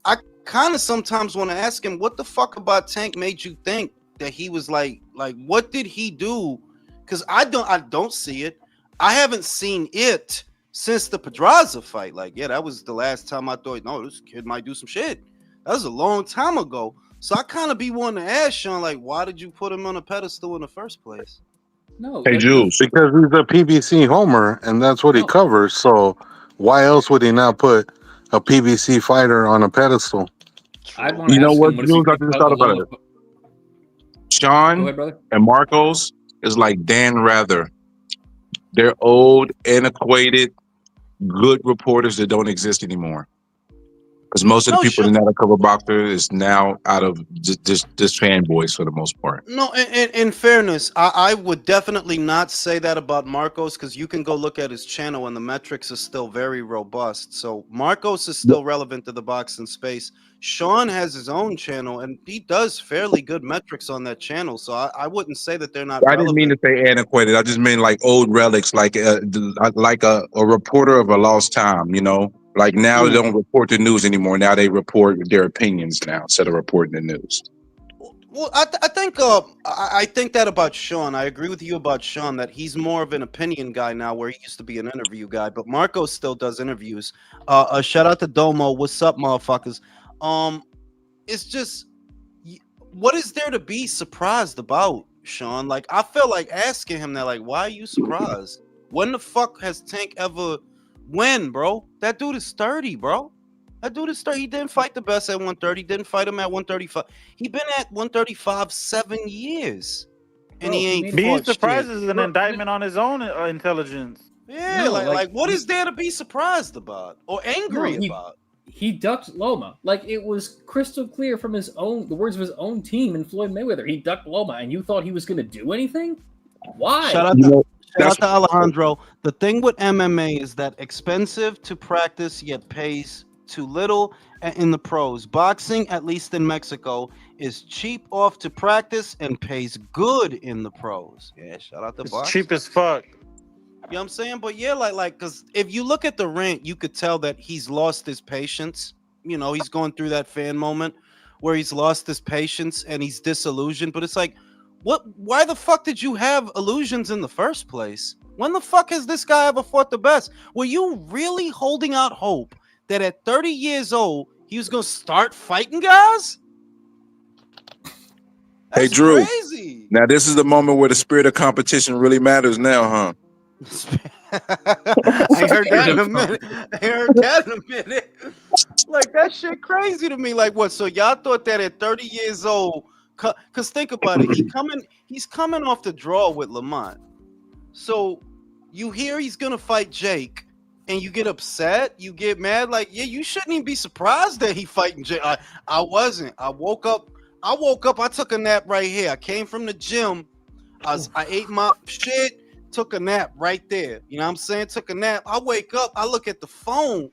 I kind of sometimes want to ask him, what the fuck about Tank made you think that he was like what did he do? Because I don't see it. I haven't seen it since the Pedraza fight. Like, yeah, that was the last time I thought, no, this kid might do some shit. That was a long time ago. So I kind of be wanting to ask Sean, like, why did you put him on a pedestal in the first place? No, Hey, like, Jules. Because he's a PBC homer, and that's what he No. covers. So why else would he not put a PBC fighter on a pedestal? I'd want You to know ask what, him what does he Jules? I think just about thought the about Loma. it. Go Sean ahead, brother. and Marcos is like Dan Rather. They're old, antiquated, good reporters that don't exist anymore. Because most of the No, people Sean, in that cover boxer is now out of just fanboys for the most part. no, in fairness, I would definitely not say that about Marcos because you can go look at his channel and the metrics are still very robust. So Marcos is still relevant to the boxing space. Sean has his own channel and he does fairly good metrics on that channel. So I wouldn't say that they're not I didn't mean relevant. to say antiquated. I just mean like old relics, like a reporter of a lost time. You know, like now they don't report the news anymore. Now they report their opinions now instead of reporting the news. Well, I think that about Sean. I agree with you about Sean that he's more of an opinion guy now, where he used to be an interview guy. But Marco still does interviews. Shout out to Domo. What's up, motherfuckers? It's just, what is there to be surprised about, Sean? Like, I feel like asking him that, like, why are you surprised? When the fuck has Tank ever? When, bro? That dude is 30, bro. That dude is 30. He didn't fight the best at 130. Didn't fight him at 135. He been at 135 7 years, and Bro, he he ain't made Being fought shit. surprised is an Bro, indictment on his own intelligence. Yeah, No, like what he- is there to be surprised about or angry about? He ducked Loma. Like, it was crystal clear from the words of his own team and Floyd Mayweather. He ducked Loma, and you thought he was going to do anything? Why? Shout out to Alejandro. The thing with MMA is that expensive to practice yet pays too little in the pros. Boxing, at least in Mexico, is cheap off to practice and pays good in the pros. Yeah, shout out to It's boxing. cheap as fuck. You know what I'm saying? But yeah, like, because if you look at the rant, you could tell that he's lost his patience. You know, he's going through that fan moment where he's lost his patience and he's disillusioned. But it's like, why the fuck did you have illusions in the first place? When the fuck has this guy ever fought the best? Were you really holding out hope that at 30 years old, he was going to start fighting guys? Hey, Drew. Crazy. Now this is the moment where the spirit of competition really matters now, huh? I heard that in a minute. Like, that shit crazy to me. Like, what? So y'all thought that at 30 years old, because think about it, he's coming off the draw with Lamont. So you hear he's gonna fight Jake, and you get upset, you get mad. Like, yeah, you shouldn't even be surprised that he fighting Jake. I wasn't. I woke up. I took a nap right here. I came from the gym. I ate my shit. Took a nap right there. You know what I'm saying? Took a nap. I wake up. I look at the phone.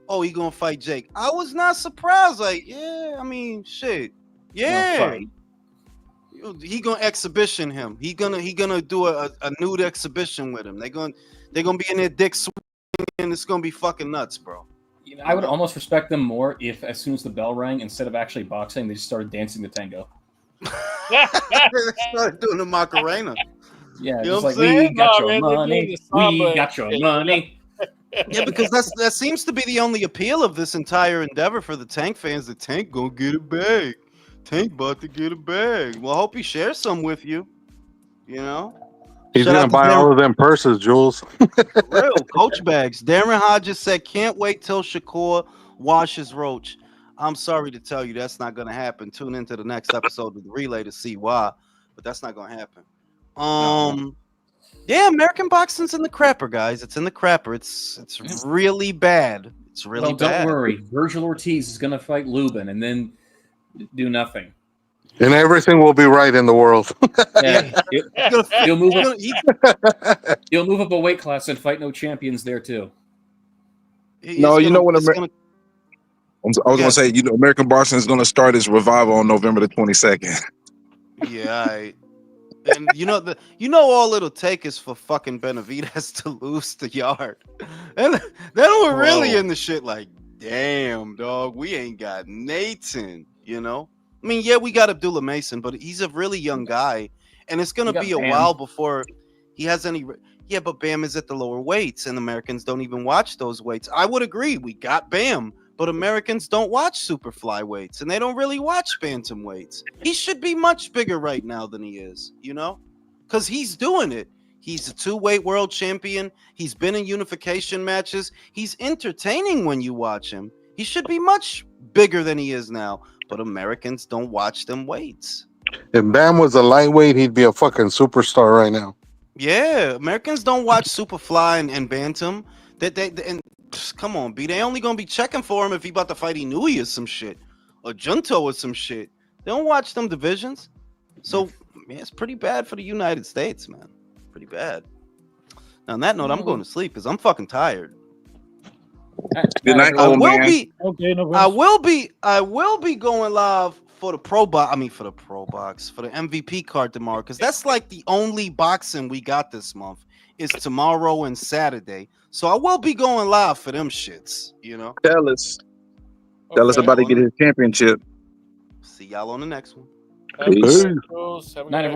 Oh, he gonna fight Jake. I was not surprised. Like, yeah, I mean, shit. Yeah. He gonna exhibition him. He gonna do a nude exhibition with him. They're gonna be in their dick swinging, and it's gonna be fucking nuts, bro. You know, I would almost respect them more if, as soon as the bell rang, instead of actually boxing, they just started dancing the tango. They started doing the Macarena. Yeah, you know just what like, I'm saying? we got your money. We got your money. Yeah, because that seems to be the only appeal of this entire endeavor for the Tank fans. The Tank gonna get a bag. Tank about to get a bag. Well, I hope he shares some with you. You know? He's Shout out gonna to buy Darren- all of them purses, Jules. For real, Coach bags. Darren Hodges said, can't wait till Shakur washes Roach. I'm sorry to tell you that's not gonna happen. Tune into the next episode of the Relay to see why, but that's not gonna happen. Yeah, American boxing's in the crapper, guys. It's in the crapper. It's really bad. It's really Well, don't bad. worry. Virgil Ortiz is going to fight Lubin and then do nothing. And everything will be right in the world. Yeah, he'll move up a weight class and fight no champions there too. No, you know what? I was gonna say, you know, American boxing is gonna start its revival on November the 22nd. Yeah, And all it'll take is for fucking Benavidez to lose the yard. And then we're really Bro. in the shit like, damn, dog, we ain't got Nathan, I mean, yeah, we got Abdullah Mason, but he's a really young guy. And it's going You to got be a Bam. while before he has any. Yeah, but Bam is at the lower weights, and Americans don't even watch those weights. I would agree. We got Bam, but Americans don't watch super flyweights, and they don't really watch bantamweights. He should be much bigger right now than he is, because he's doing it. He's a 2-weight world champion. He's been in unification matches. He's entertaining when you watch him. He should be much bigger than he is now, but Americans don't watch them weights. If Bam was a lightweight, he'd be a fucking superstar right now. Yeah, Americans don't watch Superfly and Bantam. Come on, B. They only gonna be checking for him if he about to fight Inouye or some shit, or Junto or some shit. They don't watch them divisions. So man, it's pretty bad for the United States, man. Pretty bad. Now on that note, I'm going to sleep because I'm fucking tired. Good night, I old will man. be. Okay, no I problem. will be going live for the for the MVP card tomorrow, because that's like the only boxing we got this month is tomorrow and Saturday. So I will be going live for them shits, Tell us Okay. about to get his championship. See y'all on the next one. Have a Peace. good night, Jules. Have a good Night, night. everyone.